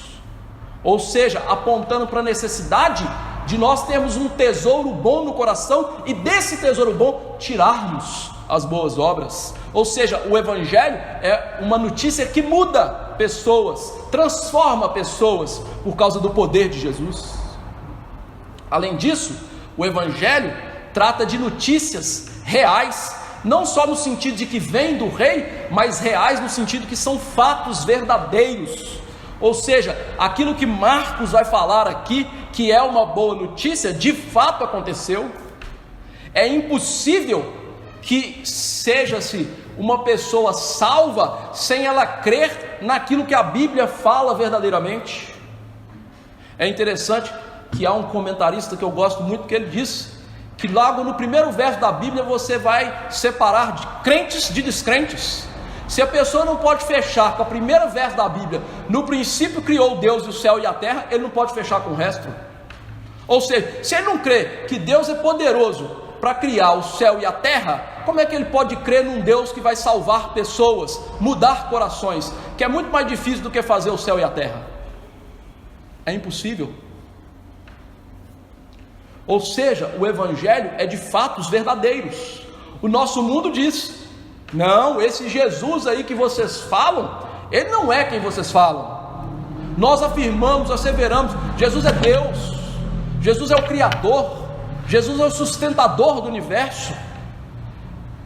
S1: Ou seja, apontando para a necessidade de nós termos um tesouro bom no coração e desse tesouro bom tirarmos as boas obras. Ou seja, o evangelho é uma notícia que muda pessoas, transforma pessoas por causa do poder de Jesus. Além disso, o evangelho trata de notícias reais, não só no sentido de que vem do rei, mas reais no sentido que são fatos verdadeiros. Ou seja, aquilo que Marcos vai falar aqui, que é uma boa notícia, de fato aconteceu. É impossível que seja-se uma pessoa salva sem ela crer naquilo que a Bíblia fala verdadeiramente. É interessante que há um comentarista que eu gosto muito, que ele diz que logo no primeiro verso da Bíblia você vai separar de crentes de descrentes. Se a pessoa não pode fechar com o primeiro verso da Bíblia: no princípio criou Deus o céu e a terra, ele não pode fechar com o resto. Ou seja, se ele não crê que Deus é poderoso para criar o céu e a terra, como é que ele pode crer num Deus que vai salvar pessoas, mudar corações, que é muito mais difícil do que fazer o céu e a terra? É impossível. Ou seja, o evangelho é de fatos verdadeiros. O nosso mundo diz: não, esse Jesus aí que vocês falam, ele não é quem vocês falam. Nós afirmamos, asseveramos: Jesus é Deus, Jesus é o Criador, Jesus é o sustentador do universo.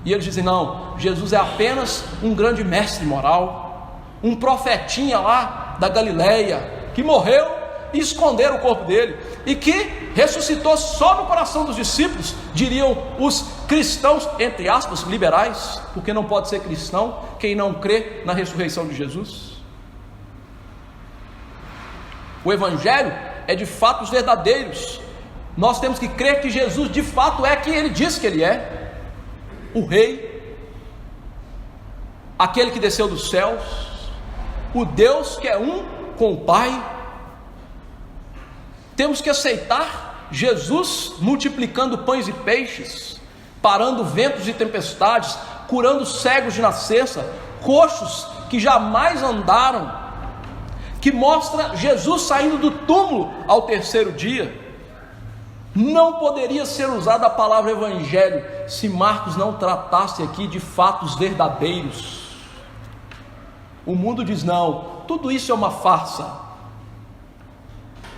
S1: E eles dizem: não, Jesus é apenas um grande mestre moral, um profetinha lá da Galileia, que morreu e esconderam o corpo dele, e que ressuscitou só no coração dos discípulos, diriam os cristãos, entre aspas, liberais, porque não pode ser cristão quem não crê na ressurreição de Jesus. O evangelho é de fatos verdadeiros. Nós temos que crer que Jesus de fato é quem ele diz que ele é: o rei, aquele que desceu dos céus, o Deus que é um com o Pai. Temos que aceitar Jesus multiplicando pães e peixes, parando ventos e tempestades, curando cegos de nascença, coxos que jamais andaram, que mostra Jesus saindo do túmulo ao terceiro dia. Não poderia ser usada a palavra evangelho se Marcos não tratasse aqui de fatos verdadeiros. O mundo diz não, tudo isso é uma farsa.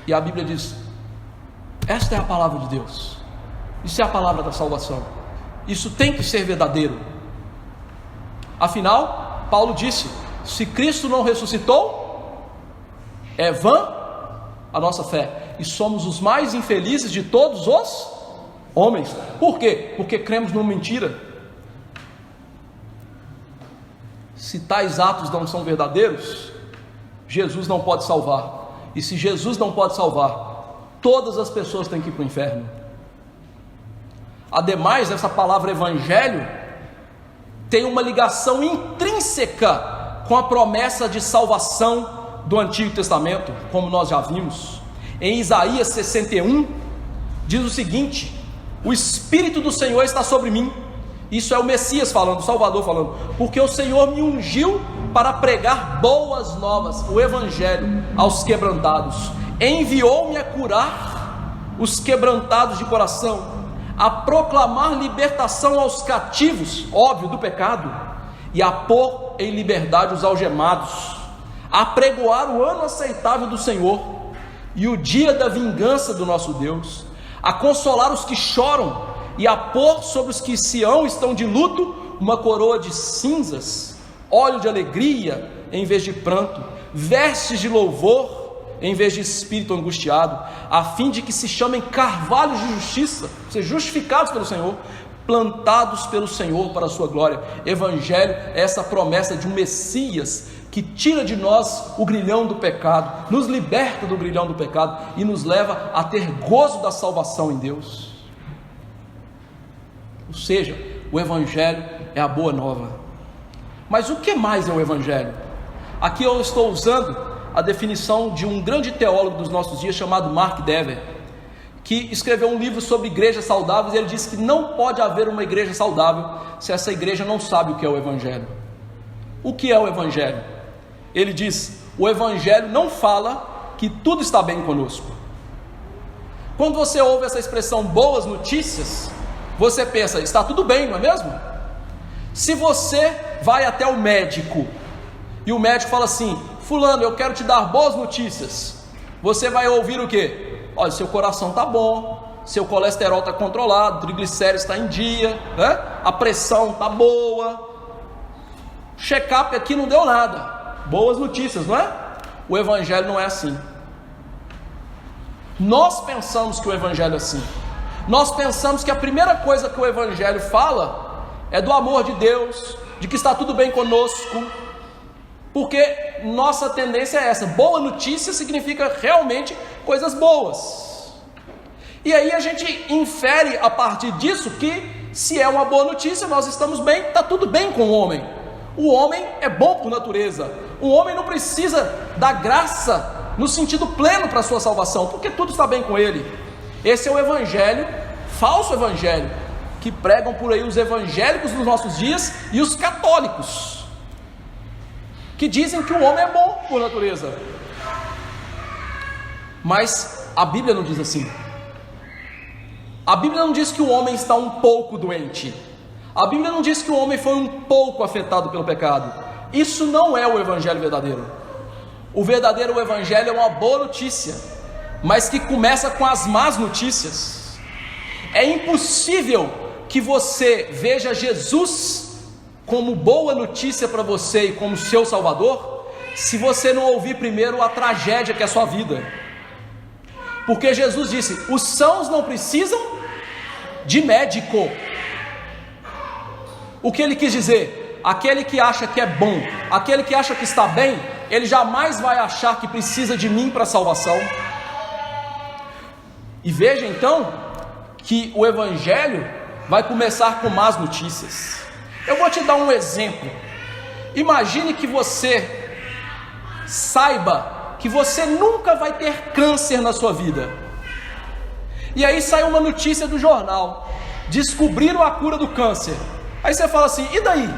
S1: E a Bíblia diz, esta é a palavra de Deus, isso é a palavra da salvação, isso tem que ser verdadeiro. Afinal, Paulo disse, se Cristo não ressuscitou, é vã a nossa fé, e somos os mais infelizes de todos os homens. Por quê? Porque cremos numa mentira. Se tais atos não são verdadeiros, Jesus não pode salvar, e se Jesus não pode salvar, todas as pessoas têm que ir para o inferno. Ademais, essa palavra evangelho tem uma ligação intrínseca com a promessa de salvação do Antigo Testamento, como nós já vimos. Em Isaías 61 diz o seguinte: o Espírito do Senhor está sobre mim. Isso é o Messias falando, o Salvador falando, porque o Senhor me ungiu para pregar boas novas, o Evangelho, aos quebrantados. Enviou-me a curar os quebrantados de coração, a proclamar libertação aos cativos, óbvio, do pecado, e a pôr em liberdade os algemados, a pregoar o ano aceitável do Senhor e o dia da vingança do nosso Deus, a consolar os que choram e a pôr sobre os que em Sião estão de luto uma coroa de cinzas, óleo de alegria em vez de pranto, vestes de louvor em vez de espírito angustiado, a fim de que se chamem carvalhos de justiça, ser justificados pelo Senhor, plantados pelo Senhor para a sua glória. Evangelho é essa promessa de um Messias que tira de nós o grilhão do pecado, nos liberta do grilhão do pecado e nos leva a ter gozo da salvação em Deus. Ou seja, o Evangelho é a boa nova. Mas o que mais é o Evangelho? Aqui eu estou usando a definição de um grande teólogo dos nossos dias chamado Mark Dever, que escreveu um livro sobre igrejas saudáveis, e ele diz que não pode haver uma igreja saudável se essa igreja não sabe o que é o Evangelho. O que é o Evangelho? Ele diz, o Evangelho não fala que tudo está bem conosco. Quando você ouve essa expressão boas notícias, você pensa, está tudo bem, não é mesmo? Se você vai até o médico, e o médico fala assim, fulano, eu quero te dar boas notícias, você vai ouvir o quê? Olha, seu coração está bom, seu colesterol está controlado, o triglicéridos está em dia, né? A pressão está boa, check-up aqui não deu nada, boas notícias, não é? O Evangelho não é assim. Nós pensamos que o Evangelho é assim. Nós pensamos que a primeira coisa que o Evangelho fala é do amor de Deus, de que está tudo bem conosco, porque nossa tendência é essa, boa notícia significa realmente coisas boas, e aí a gente infere a partir disso que se é uma boa notícia, nós estamos bem, está tudo bem com o homem é bom por natureza, o homem não precisa da graça no sentido pleno para a sua salvação, porque tudo está bem com ele. Esse é o Evangelho, falso Evangelho, que pregam por aí os evangélicos dos nossos dias e os católicos, que dizem que o homem é bom por natureza. Mas a Bíblia não diz assim. A Bíblia não diz que o homem está um pouco doente. A Bíblia não diz que o homem foi um pouco afetado pelo pecado. Isso não é o Evangelho verdadeiro. O verdadeiro Evangelho é uma boa notícia, mas que começa com as más notícias. É impossível que você veja Jesus como boa notícia para você e como seu Salvador, se você não ouvir primeiro a tragédia que é a sua vida. Porque Jesus disse, os sãos não precisam de médico. O que ele quis dizer? Aquele que acha que é bom, aquele que acha que está bem, ele jamais vai achar que precisa de mim para a salvação. E veja então que o Evangelho vai começar com más notícias. Eu vou te dar um exemplo. Imagine que você saiba que você nunca vai ter câncer na sua vida. E aí sai uma notícia do jornal: descobriram a cura do câncer. Aí você fala assim: e daí?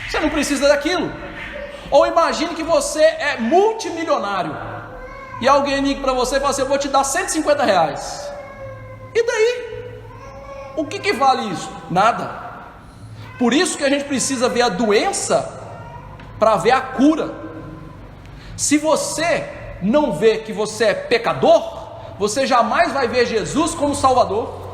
S1: Você não precisa daquilo. Ou imagine que você é multimilionário e alguém liga para você e fala assim: eu vou te dar R$150. E daí? O que vale isso? Nada. Por isso que a gente precisa ver a doença para ver a cura. Se você não vê que você é pecador, você jamais vai ver Jesus como Salvador.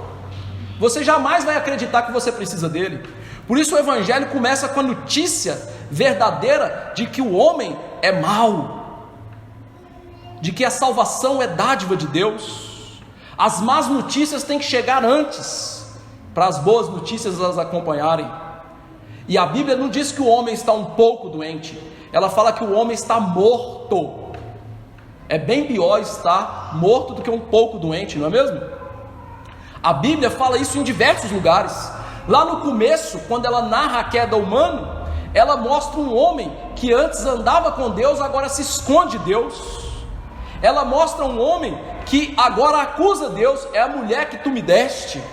S1: Você jamais vai acreditar que você precisa dele. Por isso o Evangelho começa com a notícia verdadeira de que o homem é mau, de que a salvação é dádiva de Deus. As más notícias têm que chegar antes, para as boas notícias as acompanharem. E a Bíblia não diz que o homem está um pouco doente, ela fala que o homem está morto. É bem pior estar morto do que um pouco doente, não é mesmo? A Bíblia fala isso em diversos lugares. Lá no começo, quando ela narra a queda humana, ela mostra um homem que antes andava com Deus, agora se esconde de Deus. Ela mostra um homem que agora acusa Deus: é a mulher que tu me deste.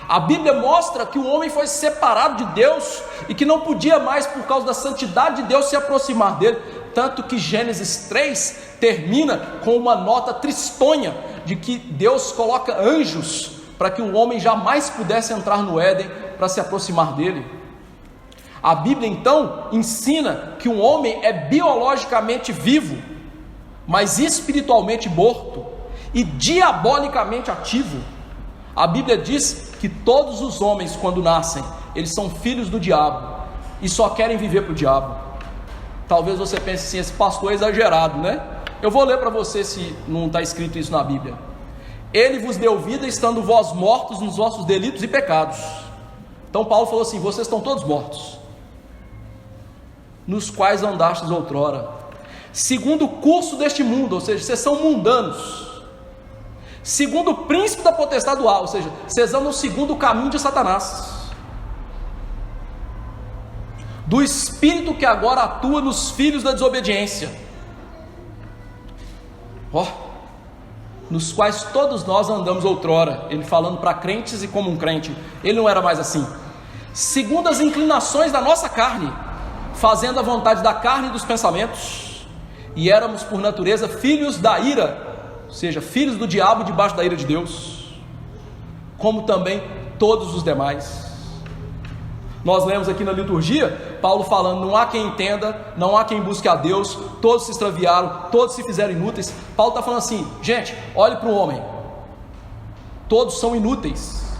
S1: A Bíblia mostra que o homem foi separado de Deus e que não podia mais, por causa da santidade de Deus, se aproximar dele. Tanto que Gênesis 3 termina com uma nota tristonha de que Deus coloca anjos para que o homem jamais pudesse entrar no Éden para se aproximar dele. A Bíblia então ensina que um homem é biologicamente vivo, mas espiritualmente morto e diabolicamente ativo. A Bíblia diz que todos os homens, quando nascem, eles são filhos do diabo e só querem viver para o diabo. Talvez você pense assim: esse pastor é exagerado, né? Eu vou ler para você se não está escrito isso na Bíblia. Ele vos deu vida estando vós mortos nos vossos delitos e pecados. Então Paulo falou assim: vocês estão todos mortos, nos quais andastes outrora, segundo o curso deste mundo, ou seja, vocês são mundanos, segundo o príncipe da potestade do ar, ou seja, vocês andam segundo o caminho de Satanás, do espírito que agora atua nos filhos da desobediência, nos quais todos nós andamos outrora. Ele falando para crentes e como um crente, ele não era mais assim, segundo as inclinações da nossa carne, fazendo a vontade da carne e dos pensamentos, e éramos por natureza filhos da ira, ou seja, filhos do diabo debaixo da ira de Deus, como também todos os demais. Nós lemos aqui na liturgia, Paulo falando: não há quem entenda, não há quem busque a Deus, todos se extraviaram, todos se fizeram inúteis. Paulo está falando assim: gente, olhe para o homem, todos são inúteis,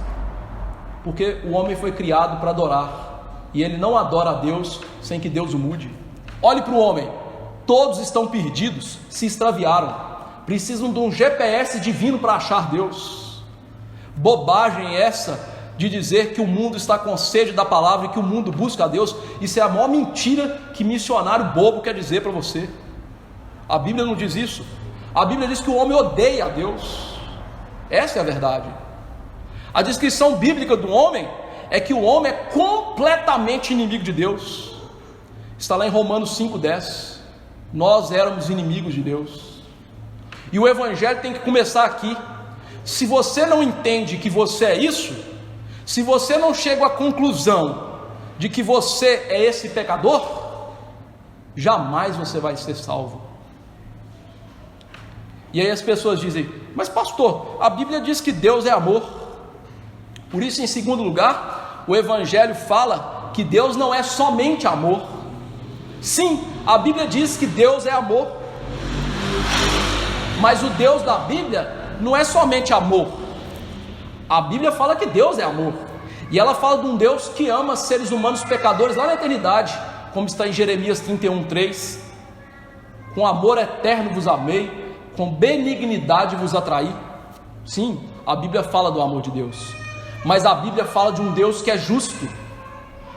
S1: porque o homem foi criado para adorar, e ele não adora a Deus sem que Deus o mude. Olhe para o homem, todos estão perdidos, se extraviaram, precisam de um GPS divino para achar Deus. Bobagem essa de dizer que o mundo está com sede da palavra e que o mundo busca a Deus. Isso é a maior mentira que missionário bobo quer dizer para você. A Bíblia não diz isso. A Bíblia diz que o homem odeia a Deus. Essa é a verdade. A descrição bíblica do homem é que o homem é completamente inimigo de Deus. Está lá em Romanos 5,10. Nós éramos inimigos de Deus. E o Evangelho tem que começar aqui. Se você não entende que você é isso, se você não chega à conclusão de que você é esse pecador, jamais você vai ser salvo. E aí as pessoas dizem: mas pastor, a Bíblia diz que Deus é amor. Por isso, em segundo lugar, o Evangelho fala que Deus não é somente amor. Sim, a Bíblia diz que Deus é amor, mas o Deus da Bíblia não é somente amor. A Bíblia fala que Deus é amor, e ela fala de um Deus que ama seres humanos pecadores lá na eternidade, como está em Jeremias 31:3. Com amor eterno vos amei, com benignidade vos atraí. Sim, a Bíblia fala do amor de Deus, mas a Bíblia fala de um Deus que é justo.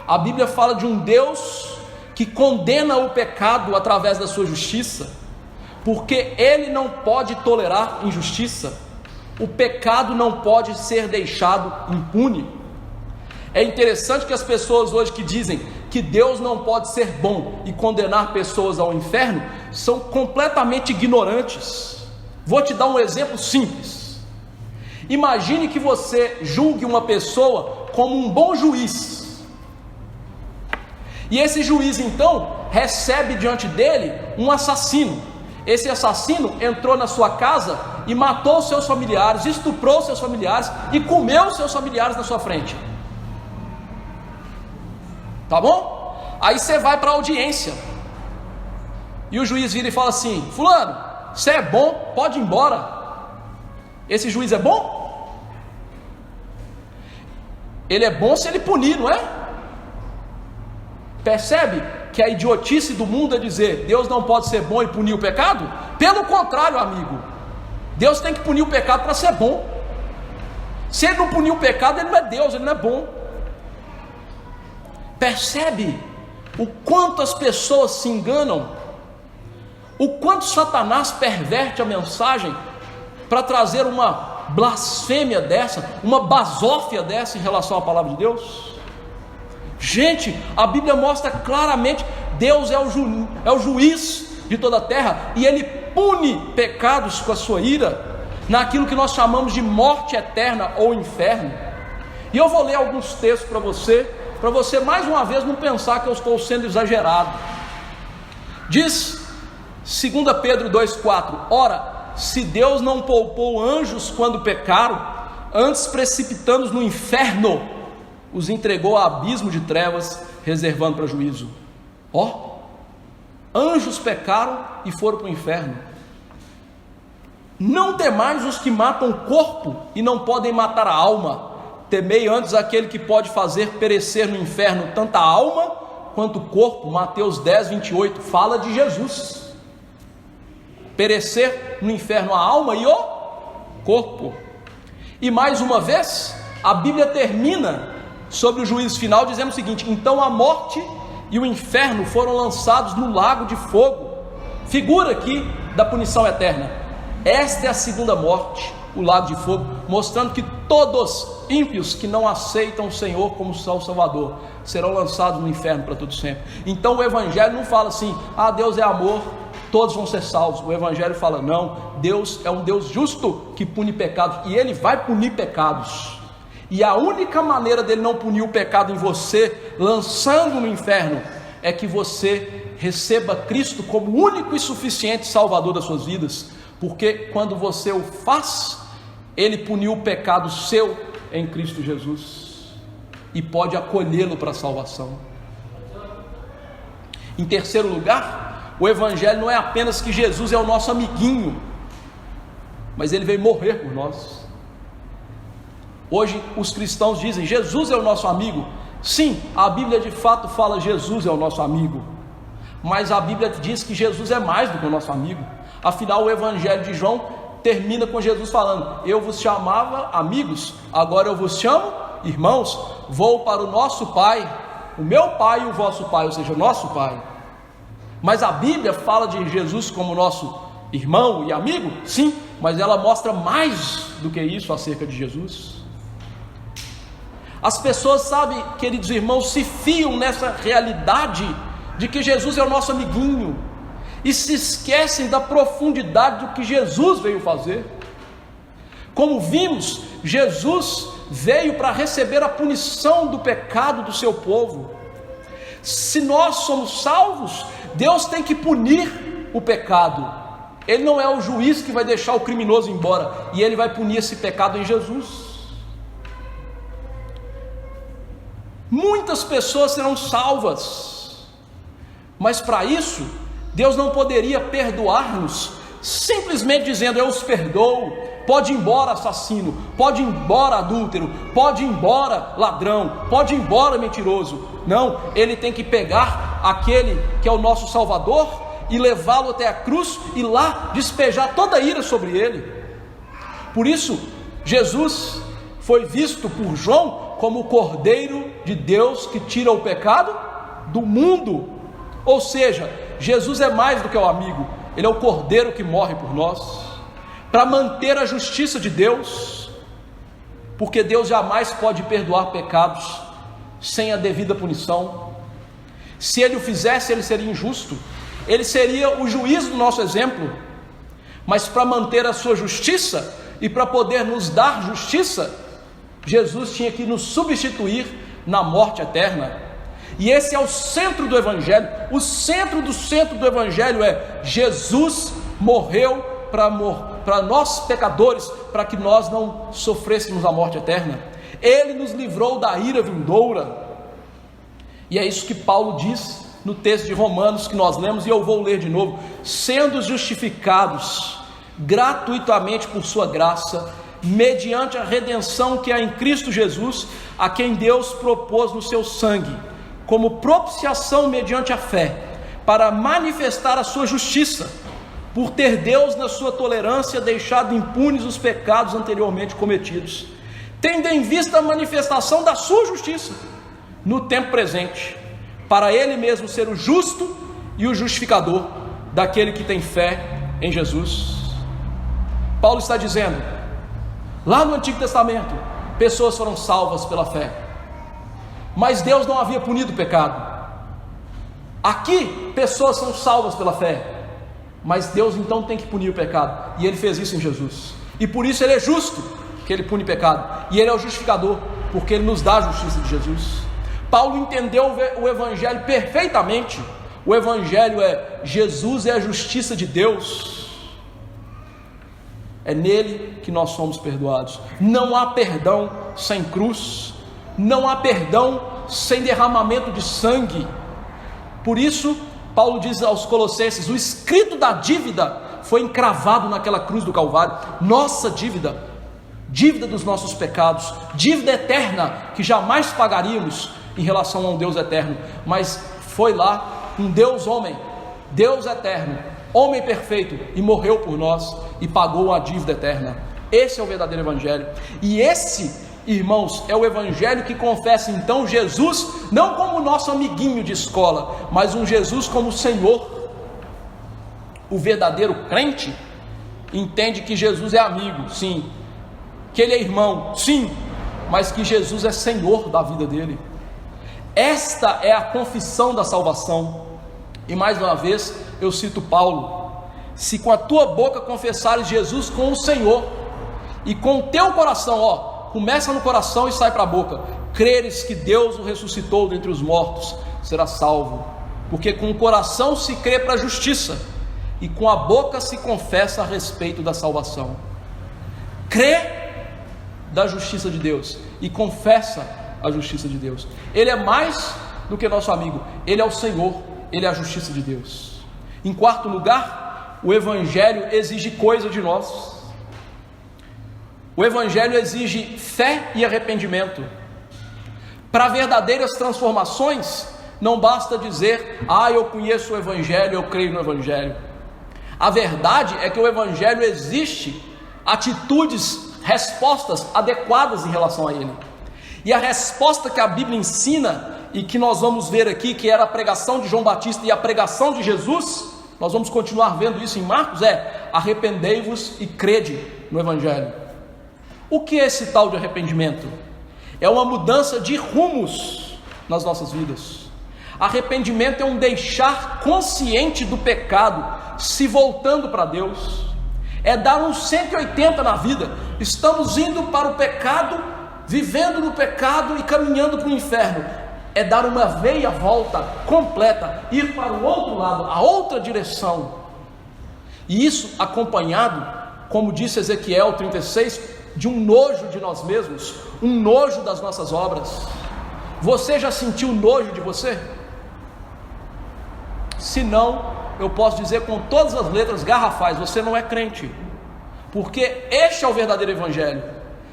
S1: A Bíblia fala de um Deus que condena o pecado através da sua justiça, porque Ele não pode tolerar injustiça. O pecado não pode ser deixado impune. É interessante que as pessoas hoje que dizem que Deus não pode ser bom e condenar pessoas ao inferno são completamente ignorantes. Vou te dar um exemplo simples. Imagine que você julgue uma pessoa como um bom juiz, e esse juiz então recebe diante dele um assassino. Esse assassino entrou na sua casa e matou seus familiares, estuprou seus familiares e comeu seus familiares na sua frente. Tá bom? Aí você vai para a audiência e o juiz vira e fala assim: fulano, você é bom, pode ir embora. Esse juiz é bom? Ele é bom se ele punir, não é? Percebe que a idiotice do mundo é dizer Deus não pode ser bom e punir o pecado? Pelo contrário, amigo, Deus tem que punir o pecado para ser bom. Se ele não punir o pecado, ele não é Deus, ele não é bom. Percebe o quanto as pessoas se enganam, o quanto Satanás perverte a mensagem para trazer uma blasfêmia dessa, uma basófia dessa em relação à palavra de Deus? Gente, a Bíblia mostra claramente: Deus é o juiz de toda a terra, e Ele pune pecados com a sua ira, naquilo que nós chamamos de morte eterna ou inferno. E eu vou ler alguns textos para você mais uma vez não pensar que eu estou sendo exagerado. Diz 2 Pedro 2,4: ora, se Deus não poupou anjos quando pecaram, antes precipitando-os no inferno, os entregou a abismo de trevas, reservando para juízo. Anjos pecaram e foram para o inferno. Não temais os que matam o corpo e não podem matar a alma. Temei antes aquele que pode fazer perecer no inferno tanto a alma quanto o corpo. Mateus 10, 28, fala de Jesus. Perecer no inferno a alma e o corpo. E mais uma vez, a Bíblia termina sobre o juízo final dizendo o seguinte: então a morte e o inferno foram lançados no lago de fogo. Figura aqui da punição eterna. Esta é a segunda morte, o lago de fogo, mostrando que todos ímpios que não aceitam o Senhor como seu Salvador serão lançados no inferno para todo sempre. Então o Evangelho não fala assim: Deus é amor, todos vão ser salvos. O Evangelho fala: não, Deus é um Deus justo que pune pecados, e Ele vai punir pecados. E a única maneira dele não punir o pecado em você, lançando no inferno, é que você receba Cristo como único e suficiente Salvador das suas vidas. Porque quando você o faz, Ele puniu o pecado seu em Cristo Jesus e pode acolhê-lo para a salvação. Em terceiro lugar, o Evangelho não é apenas que Jesus é o nosso amiguinho, mas Ele veio morrer por nós. Hoje os cristãos dizem: Jesus é o nosso amigo. Sim, a Bíblia de fato fala Jesus é o nosso amigo, mas a Bíblia diz que Jesus é mais do que o nosso amigo. Afinal, o Evangelho de João termina com Jesus falando: eu vos chamava amigos, agora eu vos chamo irmãos. Vou para o nosso Pai, o meu Pai e o vosso Pai, ou seja, o nosso Pai. Mas a Bíblia fala de Jesus como nosso irmão e amigo? Sim, mas ela mostra mais do que isso acerca de Jesus. As pessoas, sabem, queridos irmãos, se fiam nessa realidade de que Jesus é o nosso amiguinho e se esquecem da profundidade do que Jesus veio fazer. Como vimos, Jesus veio para receber a punição do pecado do seu povo. Se nós somos salvos, Deus tem que punir o pecado. Ele não é o juiz que vai deixar o criminoso embora, e Ele vai punir esse pecado em Jesus. Muitas pessoas serão salvas, mas para isso, Deus não poderia perdoar-nos simplesmente dizendo: eu os perdoo, pode ir embora assassino, pode ir embora adúltero, pode ir embora ladrão, pode ir embora mentiroso. Não, Ele tem que pegar aquele que é o nosso Salvador e levá-lo até a cruz e lá despejar toda a ira sobre ele. Por isso, Jesus foi visto por João como o Cordeiro de Deus que tira o pecado do mundo. Ou seja, Jesus é mais do que o amigo, Ele é o Cordeiro que morre por nós, para manter a justiça de Deus, porque Deus jamais pode perdoar pecados sem a devida punição. Se ele o fizesse, ele seria injusto, ele seria o juiz do nosso exemplo. Mas para manter a sua justiça e para poder nos dar justiça, Jesus tinha que nos substituir na morte eterna. E esse é o centro do Evangelho. O centro do Evangelho é: Jesus morreu para nós pecadores, para que nós não sofrêssemos a morte eterna. Ele nos livrou da ira vindoura. E é isso que Paulo diz no texto de Romanos que nós lemos, e eu vou ler de novo: sendo justificados gratuitamente por sua graça, mediante a redenção que há em Cristo Jesus, a quem Deus propôs no seu sangue, como propiciação mediante a fé, para manifestar a sua justiça, por ter Deus na sua tolerância deixado impunes os pecados anteriormente cometidos, tendo em vista a manifestação da sua justiça no tempo presente, para ele mesmo ser o justo e o justificador daquele que tem fé em Jesus. Paulo está dizendo, lá no Antigo Testamento, pessoas foram salvas pela fé, mas Deus não havia punido o pecado. Aqui, pessoas são salvas pela fé, mas Deus então tem que punir o pecado, e Ele fez isso em Jesus, e por isso Ele é justo, que Ele pune o pecado, e Ele é o justificador, porque Ele nos dá a justiça de Jesus. Paulo entendeu o Evangelho perfeitamente. O Evangelho é: Jesus é a justiça de Deus, é nele que nós somos perdoados. Não há perdão sem cruz, não há perdão sem derramamento de sangue. Por isso, Paulo diz aos Colossenses: o escrito da dívida foi encravado naquela cruz do Calvário. Nossa dívida, dívida dos nossos pecados, dívida eterna que jamais pagaríamos em relação a um Deus eterno, mas foi lá um Deus homem, Deus eterno, homem perfeito, e morreu por nós e pagou a dívida eterna. Esse é o verdadeiro Evangelho. E esse, irmãos, é o Evangelho que confessa então Jesus não como nosso amiguinho de escola, mas um Jesus como Senhor. O verdadeiro crente entende que Jesus é amigo, sim, que ele é irmão, sim, mas que Jesus é Senhor da vida dele. Esta é a confissão da salvação. E mais uma vez eu cito Paulo: se com a tua boca confessares Jesus como o Senhor, e com o teu coração, começa no coração e sai para a boca, creres que Deus o ressuscitou dentre os mortos, será salvo. Porque com o coração se crê para a justiça, e com a boca se confessa a respeito da salvação. Crê da justiça de Deus e confessa a justiça de Deus. Ele é mais do que nosso amigo, Ele é o Senhor, Ele é a justiça de Deus. Em quarto lugar, o Evangelho exige coisa de nós. O Evangelho exige fé e arrependimento. Para verdadeiras transformações, não basta dizer: eu conheço o Evangelho, eu creio no Evangelho. A verdade é que o Evangelho exige atitudes, respostas adequadas em relação a ele. E a resposta que a Bíblia ensina, e que nós vamos ver aqui, que era a pregação de João Batista e a pregação de Jesus, nós vamos continuar vendo isso em Marcos, é: arrependei-vos e crede no Evangelho. O que é esse tal de arrependimento? É uma mudança de rumos nas nossas vidas. Arrependimento é um deixar consciente do pecado, se voltando para Deus. É dar um 180 na vida. Estamos indo para o pecado, vivendo no pecado e caminhando para o inferno. É dar uma meia volta completa, ir para o outro lado, a outra direção. E isso acompanhado, como disse Ezequiel 36, de um nojo de nós mesmos, um nojo das nossas obras. Você já sentiu nojo de você? Se não, eu posso dizer com todas as letras garrafais: você não é crente, porque este é o verdadeiro Evangelho.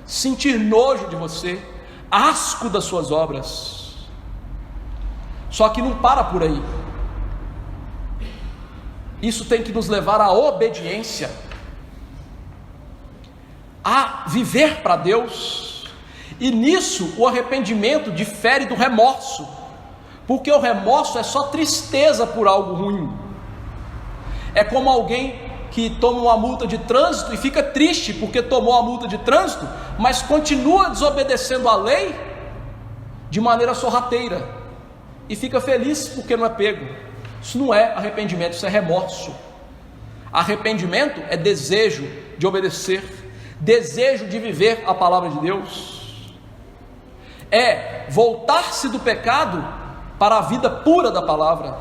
S1: Sentir nojo de você, asco das suas obras. Só que não para por aí. Isso tem que nos levar à obediência, a viver para Deus. E nisso o arrependimento difere do remorso, porque o remorso é só tristeza por algo ruim. É como alguém que toma uma multa de trânsito e fica triste porque tomou a multa de trânsito, mas continua desobedecendo a lei de maneira sorrateira. e fica feliz porque não é pego. Isso não é arrependimento, isso é remorso. Arrependimento é desejo de obedecer, desejo de viver a palavra de Deus, é voltar-se do pecado para a vida pura da palavra.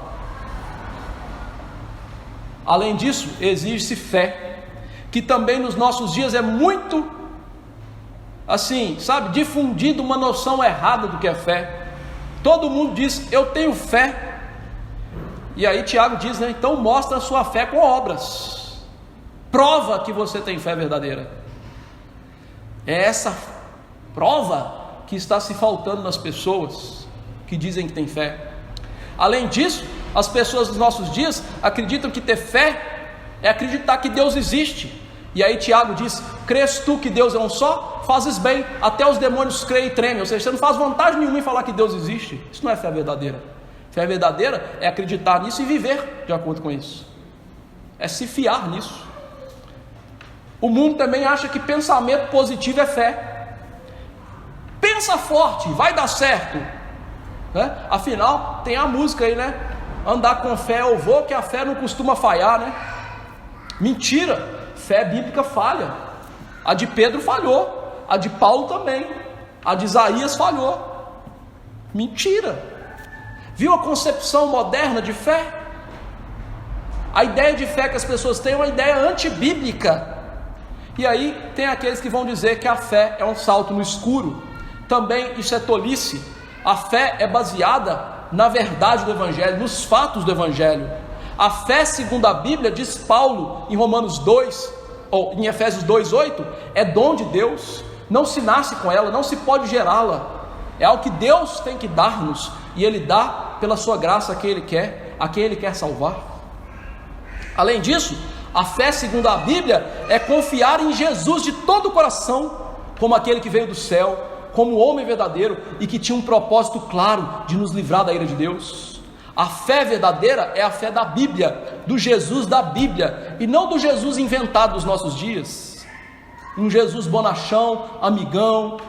S1: Além disso, exige-se fé, que também nos nossos dias é muito, assim, sabe, difundido uma noção errada do que é fé. Todo mundo diz, eu tenho fé. E aí Tiago diz, né, então mostra a sua fé com obras. Prova que você tem fé verdadeira. É essa prova que está se faltando nas pessoas que dizem que têm fé. Além disso, as pessoas dos nossos dias acreditam que ter fé é acreditar que Deus existe. E aí Tiago diz, crês tu que Deus é um só? Fazes bem, até os demônios creem e tremem. Ou seja, você não faz vantagem nenhuma em falar que Deus existe. Isso não é fé verdadeira. Fé verdadeira é acreditar nisso e viver de acordo com isso, é se fiar nisso. O mundo também acha que pensamento positivo é fé. Pensa forte, vai dar certo, né? Afinal, tem a música aí, né? Andar com fé eu vou, que a fé não costuma falhar, né? Mentira, fé bíblica falha. A de Pedro falhou, a de Paulo também, a de Isaías falhou. Mentira. Viu a concepção moderna de fé? A ideia de fé que as pessoas têm é uma ideia antibíblica. E aí tem aqueles que vão dizer que a fé é um salto no escuro. Também isso é tolice. A fé é baseada na verdade do Evangelho, nos fatos do Evangelho. A fé segundo a Bíblia, diz Paulo em Romanos 2, ou em Efésios 2:8, é dom de Deus, não se nasce com ela, não se pode gerá-la. É algo que Deus tem que dar-nos, e Ele dá pela sua graça a quem Ele quer salvar. Além disso, a fé segundo a Bíblia é confiar em Jesus de todo o coração, como aquele que veio do céu, como o homem verdadeiro e que tinha um propósito claro de nos livrar da ira de Deus. A fé verdadeira é a fé da Bíblia, do Jesus da Bíblia, e não do Jesus inventado dos nossos dias, um Jesus bonachão, amigão,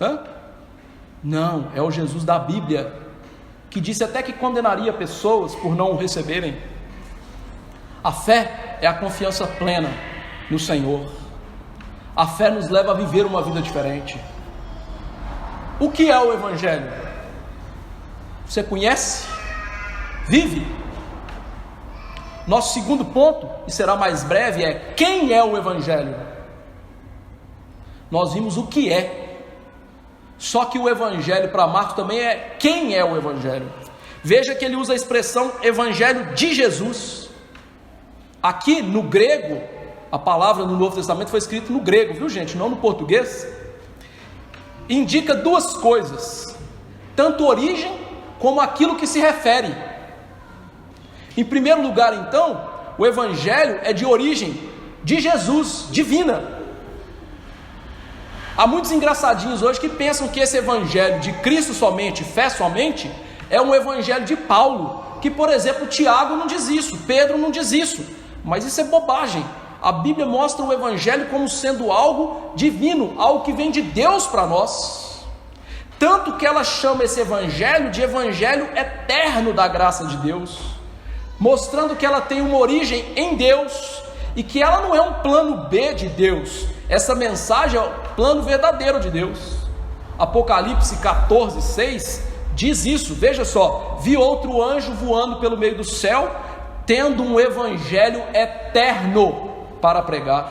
S1: né? Não, é o Jesus da Bíblia, que disse até que condenaria pessoas por não o receberem. A fé é a confiança plena no Senhor. A fé nos leva a viver uma vida diferente. O que é o Evangelho? Você conhece? Vive? Nosso segundo ponto, e será mais breve, é quem é o Evangelho? Nós vimos o que é. Só que o Evangelho para Marcos também é quem é o Evangelho. Veja que ele usa a expressão Evangelho de Jesus. Aqui no grego, a palavra no Novo Testamento foi escrita no grego, viu gente? Não no português. Indica duas coisas, tanto origem como aquilo que se refere. Em primeiro lugar, então, o Evangelho é de origem de Jesus, divina. Há muitos engraçadinhos hoje que pensam que esse Evangelho de Cristo somente, fé somente, é um Evangelho de Paulo, que por exemplo Tiago não diz isso, Pedro não diz isso, mas isso é bobagem. A Bíblia mostra o Evangelho como sendo algo divino, algo que vem de Deus para nós, tanto que ela chama esse Evangelho de Evangelho eterno da graça de Deus, mostrando que ela tem uma origem em Deus, e que ela não é um plano B de Deus. Essa mensagem é o plano verdadeiro de Deus. Apocalipse 14:6 diz isso, veja só: vi outro anjo voando pelo meio do céu, tendo um evangelho eterno para pregar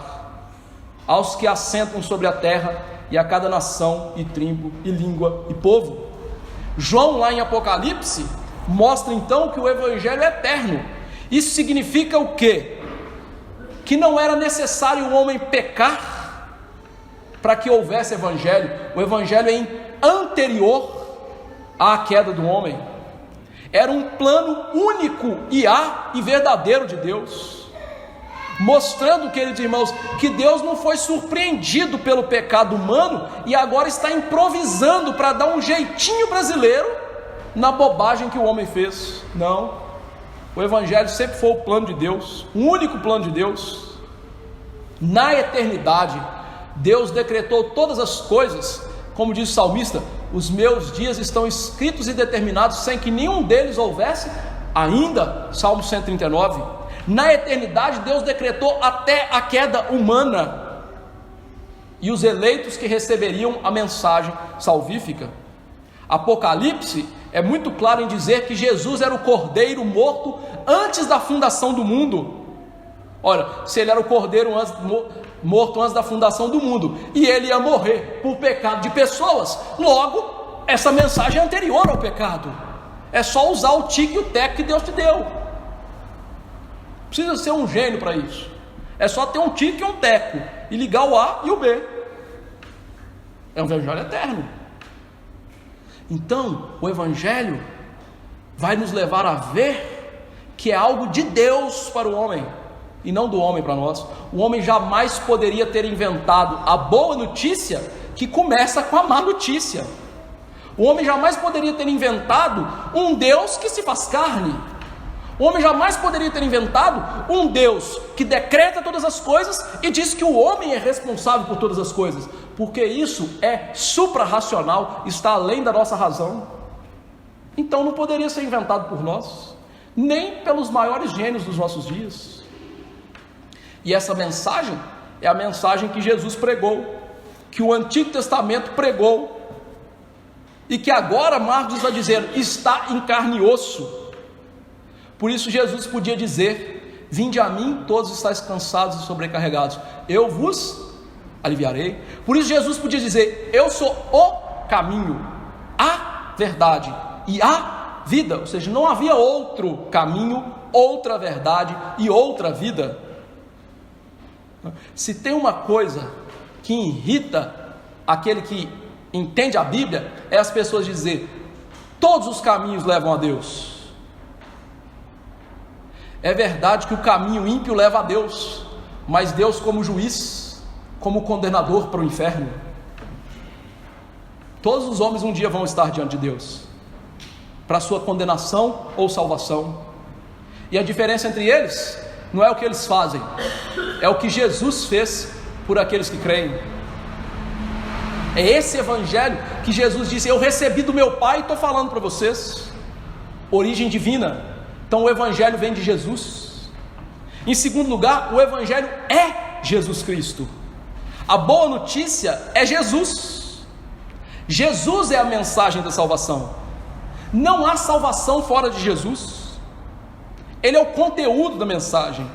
S1: aos que assentam sobre a terra, e a cada nação, e tribo, e língua, e povo. João, lá em Apocalipse, mostra então que o evangelho é eterno. Isso significa o quê? Que não era necessário o homem pecar para que houvesse evangelho. O evangelho é anterior à queda do homem. Era um plano único e verdadeiro de Deus, mostrando, queridos irmãos, que Deus não foi surpreendido pelo pecado humano e agora está improvisando para dar um jeitinho brasileiro na bobagem que o homem fez. Não, o evangelho sempre foi o plano de Deus, o único plano de Deus. Na eternidade, Deus decretou todas as coisas, como diz o salmista, os meus dias estão escritos e determinados sem que nenhum deles houvesse ainda. Salmo 139. Na eternidade Deus decretou até a queda humana e os eleitos que receberiam a mensagem salvífica. Apocalipse é muito claro em dizer que Jesus era o cordeiro morto antes da fundação do mundo. Olha, se ele era o cordeiro morto antes da fundação do mundo, e ele ia morrer por pecado de pessoas, logo, essa mensagem é anterior ao pecado. É só usar o tique e o teco que Deus te deu. Precisa ser um gênio para isso. É só ter um tique e um teco, e ligar o A e o B. É um evangelho eterno. Então, o evangelho vai nos levar a ver que é algo de Deus para o homem, e não do homem para nós. O homem jamais poderia ter inventado a boa notícia que começa com a má notícia. O homem jamais poderia ter inventado um Deus que se faz carne. O homem jamais poderia ter inventado um Deus que decreta todas as coisas e diz que o homem é responsável por todas as coisas, porque isso é supra-racional, está além da nossa razão. Então não poderia ser inventado por nós, nem pelos maiores gênios dos nossos dias. E essa mensagem é a mensagem que Jesus pregou, que o Antigo Testamento pregou, e que agora Marcos está dizendo, está em carne e osso. Por isso Jesus podia dizer: vinde a mim todos estáis cansados e sobrecarregados, eu vos aliviarei. Por isso Jesus podia dizer: eu sou o caminho, a verdade e a vida. Ou seja, não havia outro caminho, outra verdade e outra vida. Se tem uma coisa que irrita aquele que entende a Bíblia, é as pessoas dizer: todos os caminhos levam a Deus. É verdade que o caminho ímpio leva a Deus, mas Deus como juiz, como condenador para o inferno. Todos os homens um dia vão estar diante de Deus, para a sua condenação ou salvação. E a diferença entre eles não é o que eles fazem, é o que Jesus fez por aqueles que creem. É esse evangelho que Jesus disse: eu recebi do meu Pai e estou falando para vocês. Origem divina. Então o evangelho vem de Jesus. Em segundo lugar, o evangelho é Jesus Cristo. A boa notícia é Jesus. Jesus é a mensagem da salvação. Não há salvação fora de Jesus. Ele é o conteúdo da mensagem.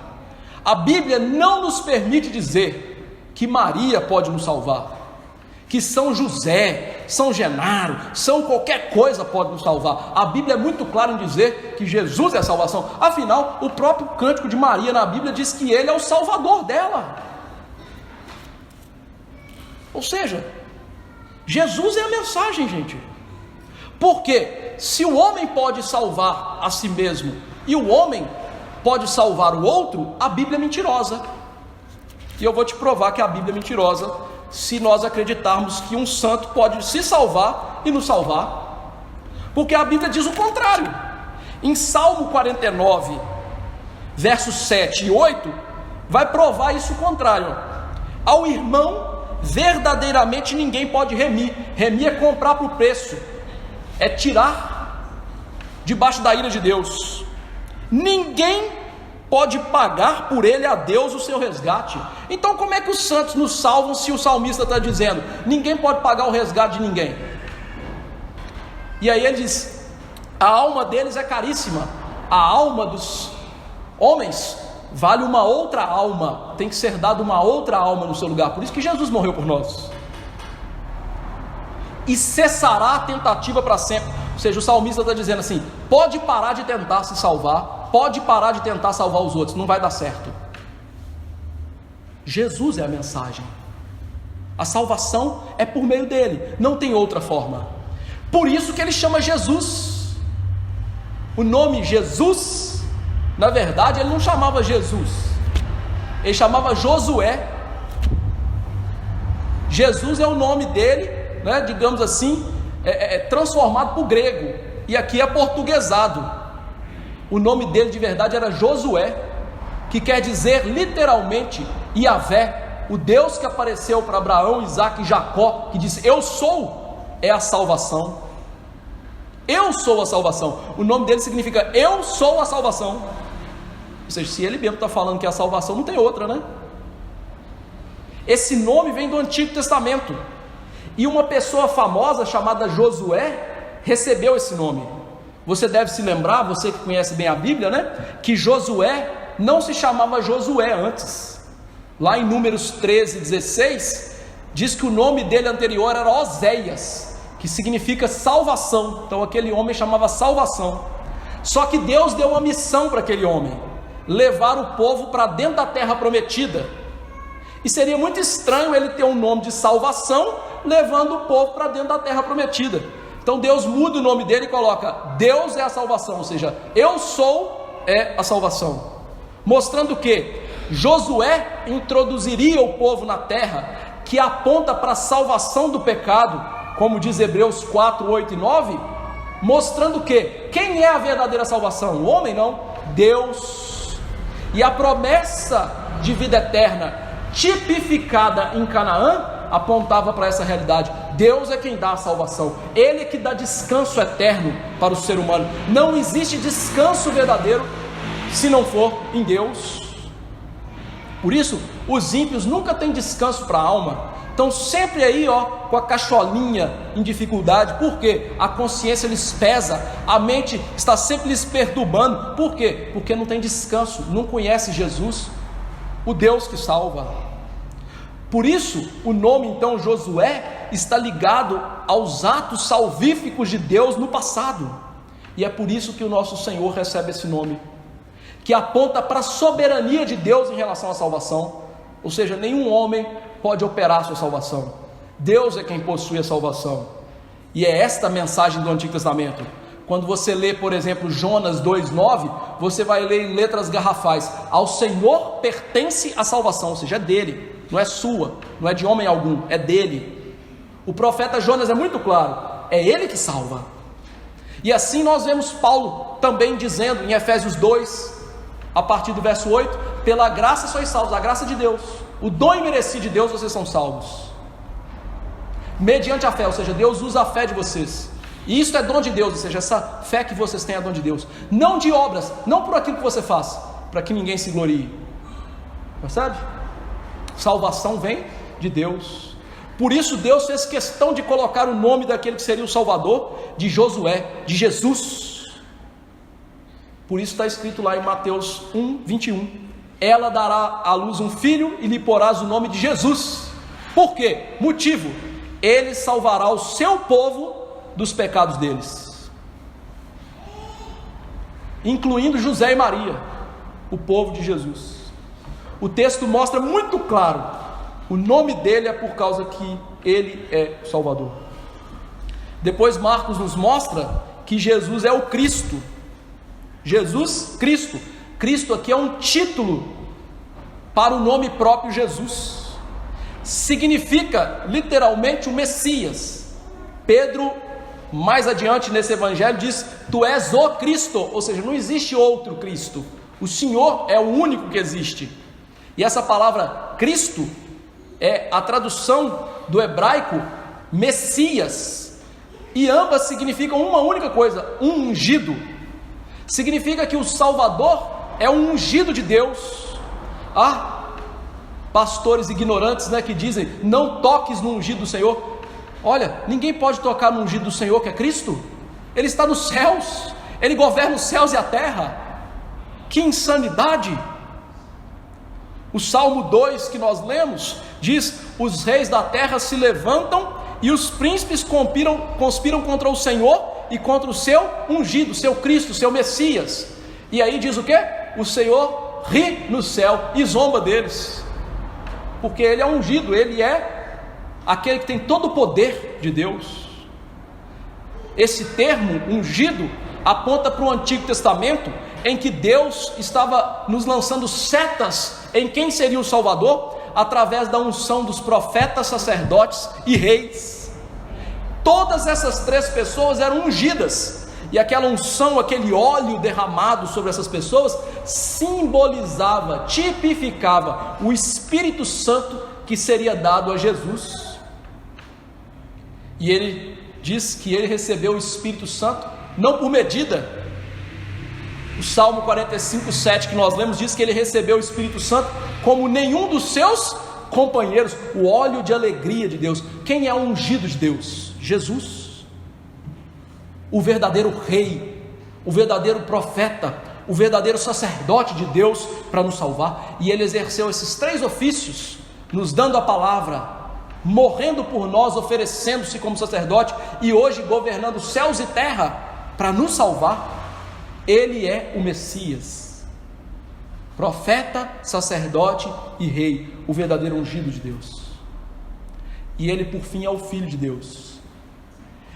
S1: A Bíblia não nos permite dizer que Maria pode nos salvar, que São José, São Genaro, São qualquer coisa pode nos salvar. A Bíblia é muito clara em dizer que Jesus é a salvação. Afinal, o próprio cântico de Maria na Bíblia diz que Ele é o Salvador dela. Ou seja, Jesus é a mensagem, gente. Porque se o homem pode salvar a si mesmo e o homem pode salvar o outro, a Bíblia é mentirosa. E eu vou te provar que a Bíblia é mentirosa, se nós acreditarmos que um santo pode se salvar e nos salvar, porque a Bíblia diz o contrário. Em Salmo 49, versos 7 e 8, vai provar isso o contrário. Ao irmão, verdadeiramente ninguém pode remir. Remir é comprar por preço, é tirar debaixo da ira de Deus. Ninguém pode pagar por ele a Deus o seu resgate. Então como é que os santos nos salvam se o salmista está dizendo: ninguém pode pagar o resgate de ninguém? E aí ele diz: a alma deles é caríssima. A alma dos homens vale uma outra alma, tem que ser dada uma outra alma no seu lugar. Por isso que Jesus morreu por nós. E cessará a tentativa para sempre. Ou seja, o salmista está dizendo assim: pode parar de tentar se salvar, pode parar de tentar salvar os outros, não vai dar certo. Jesus é a mensagem. A salvação é por meio dele, não tem outra forma. Por isso que ele chama Jesus. O nome Jesus, na verdade, ele não chamava Jesus, ele chamava Josué. Jesus é o nome dele, né, digamos assim, transformado para o grego, e aqui é portuguesado. O nome dele de verdade era Josué, que quer dizer literalmente Iavé, o Deus que apareceu para Abraão, Isaque e Jacó, que disse: eu sou é a salvação. Eu sou a salvação. O nome dele significa eu sou a salvação. Ou seja, se ele mesmo está falando que é a salvação, não tem outra, né? Esse nome vem do Antigo Testamento. E uma pessoa famosa chamada Josué recebeu esse nome. Você deve se lembrar, você que conhece bem a Bíblia, né? Que Josué não se chamava Josué antes. Lá em Números 13, 16, diz que o nome dele anterior era Oséias, que significa salvação. Então aquele homem chamava salvação. Só que Deus deu uma missão para aquele homem: levar o povo para dentro da terra prometida. E seria muito estranho ele ter um nome de salvação, levando o povo para dentro da terra prometida. Então Deus muda o nome dele e coloca: Deus é a salvação, ou seja, eu sou é a salvação. Mostrando que Josué introduziria o povo na terra, que aponta para a salvação do pecado, como diz Hebreus 4, 8 e 9, mostrando que quem é a verdadeira salvação? O homem não, Deus. E a promessa de vida eterna tipificada em Canaã apontava para essa realidade. Deus é quem dá a salvação, Ele é que dá descanso eterno para o ser humano. Não existe descanso verdadeiro se não for em Deus. Por isso, os ímpios nunca têm descanso para a alma. Estão sempre aí, com a cacholinha em dificuldade. Por quê? A consciência lhes pesa, a mente está sempre lhes perturbando. Por quê? Porque não tem descanso, não conhece Jesus, o Deus que salva. Por isso, o nome então Josué está ligado aos atos salvíficos de Deus no passado. E é por isso que o nosso Senhor recebe esse nome, que aponta para a soberania de Deus em relação à salvação. Ou seja, nenhum homem pode operar a sua salvação. Deus é quem possui a salvação. E é esta a mensagem do Antigo Testamento. Quando você lê, por exemplo, Jonas 2,9, você vai ler em letras garrafais: ao Senhor pertence a salvação, ou seja, é dele, não é sua, não é de homem algum, é dele. O profeta Jonas é muito claro: é ele que salva. E assim nós vemos Paulo também dizendo em Efésios 2, a partir do verso 8: pela graça sois salvos, a graça de Deus, o dom imerecido de Deus, vocês são salvos, mediante a fé. Ou seja, Deus usa a fé de vocês, e isso é dom de Deus. Ou seja, essa fé que vocês têm é dom de Deus, não de obras, não por aquilo que você faz, para que ninguém se glorie. Percebe? Salvação vem de Deus. Por isso Deus fez questão de colocar o nome daquele que seria o Salvador, de Josué, de Jesus. Por isso está escrito lá em Mateus 1, 21: ela dará à luz um filho e lhe porás o nome de Jesus. Por quê? Motivo: ele salvará o seu povo dos pecados deles, incluindo José e Maria, o povo de Jesus. O texto mostra muito claro: o nome dele é por causa que ele é o Salvador. Depois Marcos nos mostra que Jesus é o Cristo. Jesus Cristo. Cristo aqui é um título para o nome próprio Jesus. Significa literalmente o Messias. Pedro, mais adiante nesse evangelho, diz: tu és o Cristo. Ou seja, não existe outro Cristo, o Senhor é o único que existe. E essa palavra Cristo é a tradução do hebraico Messias, e ambas significam uma única coisa: um ungido. Significa que o Salvador é um ungido de Deus. Pastores ignorantes, que dizem: não toques no ungido do Senhor. Olha, ninguém pode tocar no ungido do Senhor, que é Cristo. Ele está nos céus, ele governa os céus e a terra. Que insanidade! O Salmo 2 que nós lemos diz: os reis da terra se levantam e os príncipes conspiram contra o Senhor e contra o seu ungido, seu Cristo, seu Messias. E aí diz o quê? O Senhor ri no céu e zomba deles, porque ele é ungido, ele é aquele que tem todo o poder de Deus. Esse termo ungido aponta para o Antigo Testamento, em que Deus estava nos lançando setas em quem seria o Salvador, através da unção dos profetas, sacerdotes e reis. Todas essas três pessoas eram ungidas, e aquela unção, aquele óleo derramado sobre essas pessoas, simbolizava, tipificava o Espírito Santo que seria dado a Jesus. E ele diz que ele recebeu o Espírito Santo não por medida. O Salmo 45:7 que nós lemos diz que ele recebeu o Espírito Santo como nenhum dos seus companheiros, o óleo de alegria de Deus. Quem é o ungido de Deus? Jesus, o verdadeiro rei, o verdadeiro profeta, o verdadeiro sacerdote de Deus para nos salvar. E ele exerceu esses 3 ofícios, nos dando a palavra, morrendo por nós, oferecendo-se como sacerdote e hoje governando céus e terra para nos salvar. Ele é o Messias, profeta, sacerdote e rei, o verdadeiro ungido de Deus. E ele por fim é o Filho de Deus.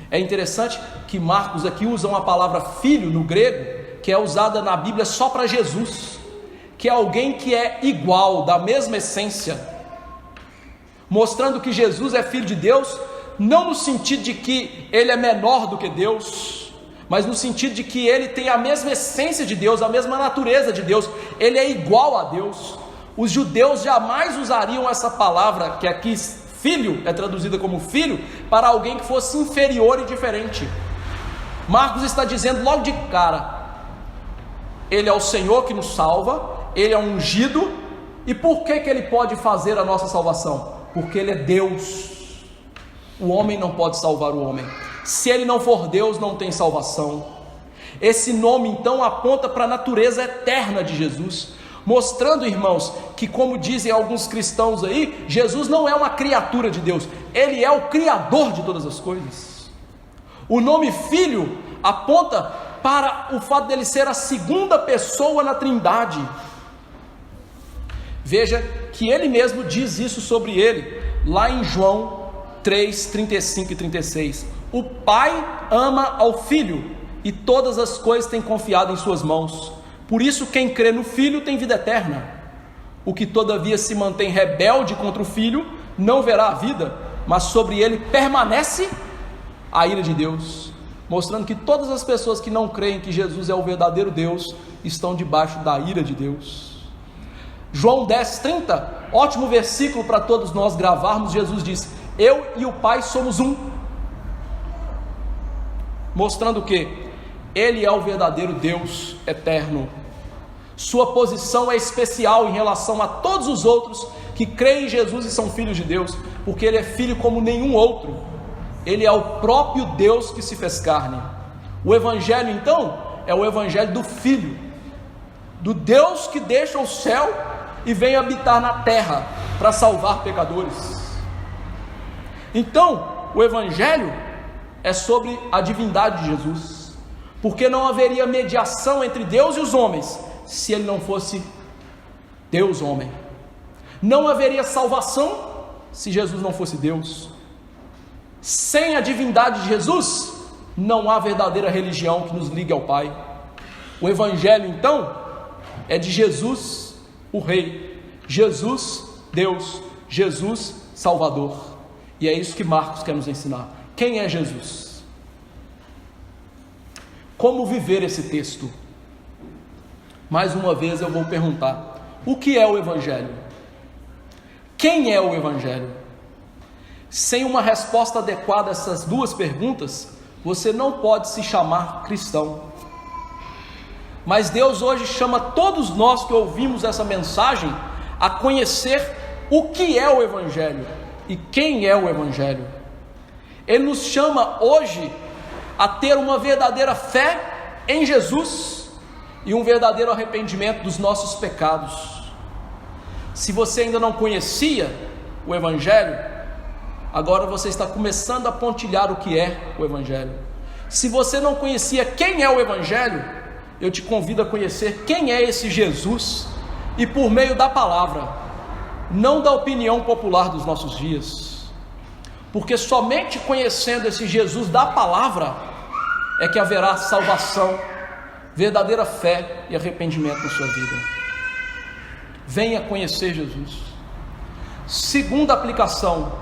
S1: É interessante que Marcos aqui usa uma palavra filho no grego, que é usada na Bíblia só para Jesus, que é alguém que é igual, da mesma essência, mostrando que Jesus é Filho de Deus, não no sentido de que ele é menor do que Deus, mas no sentido de que ele tem a mesma essência de Deus, a mesma natureza de Deus, ele é igual a Deus. Os judeus jamais usariam essa palavra, que aqui filho é traduzida como filho, para alguém que fosse inferior e diferente. Marcos está dizendo logo de cara, ele é o Senhor que nos salva, ele é ungido. E por que ele pode fazer a nossa salvação? Porque ele é Deus. O homem não pode salvar o homem. Se ele não for Deus, não tem salvação. Esse nome então aponta para a natureza eterna de Jesus, mostrando, irmãos, que como dizem alguns cristãos aí, Jesus não é uma criatura de Deus, ele é o Criador de todas as coisas. O nome Filho aponta para o fato dele ser a segunda pessoa na Trindade. Veja que ele mesmo diz isso sobre ele, lá em João 3, 35 e 36. O Pai ama ao Filho, e todas as coisas tem confiado em suas mãos. Por isso quem crê no Filho tem vida eterna. O que todavia se mantém rebelde contra o Filho, não verá a vida, mas sobre ele permanece a ira de Deus. Mostrando que todas as pessoas que não creem que Jesus é o verdadeiro Deus, estão debaixo da ira de Deus. João 10, 30, ótimo versículo para todos nós gravarmos. Jesus diz: eu e o Pai somos um. Mostrando que ele é o verdadeiro Deus eterno. Sua posição é especial em relação a todos os outros que creem em Jesus e são filhos de Deus, porque ele é filho como nenhum outro. Ele é o próprio Deus que se fez carne. O Evangelho então é o Evangelho do Filho, do Deus que deixa o céu e vem habitar na terra para salvar pecadores. Então o Evangelho é sobre a divindade de Jesus, porque não haveria mediação entre Deus e os homens se ele não fosse Deus homem. Não haveria salvação se Jesus não fosse Deus. Sem a divindade de Jesus, não há verdadeira religião que nos ligue ao Pai. O Evangelho então é de Jesus, o Rei, Jesus, Deus, Jesus, Salvador. E é isso que Marcos quer nos ensinar. Quem é Jesus? Como viver esse texto? Mais uma vez eu vou perguntar: o que é o Evangelho? Quem é o Evangelho? Sem uma resposta adequada a essas duas perguntas, você não pode se chamar cristão. Mas Deus hoje chama todos nós que ouvimos essa mensagem a conhecer o que é o Evangelho e quem é o Evangelho. Ele nos chama hoje a ter uma verdadeira fé em Jesus e um verdadeiro arrependimento dos nossos pecados. Se você ainda não conhecia o Evangelho, agora você está começando a pontilhar o que é o Evangelho. Se você não conhecia quem é o Evangelho, eu te convido a conhecer quem é esse Jesus, e por meio da palavra, não da opinião popular dos nossos dias, porque somente conhecendo esse Jesus da palavra é que haverá salvação, verdadeira fé e arrependimento na sua vida. Venha conhecer Jesus. Segunda aplicação: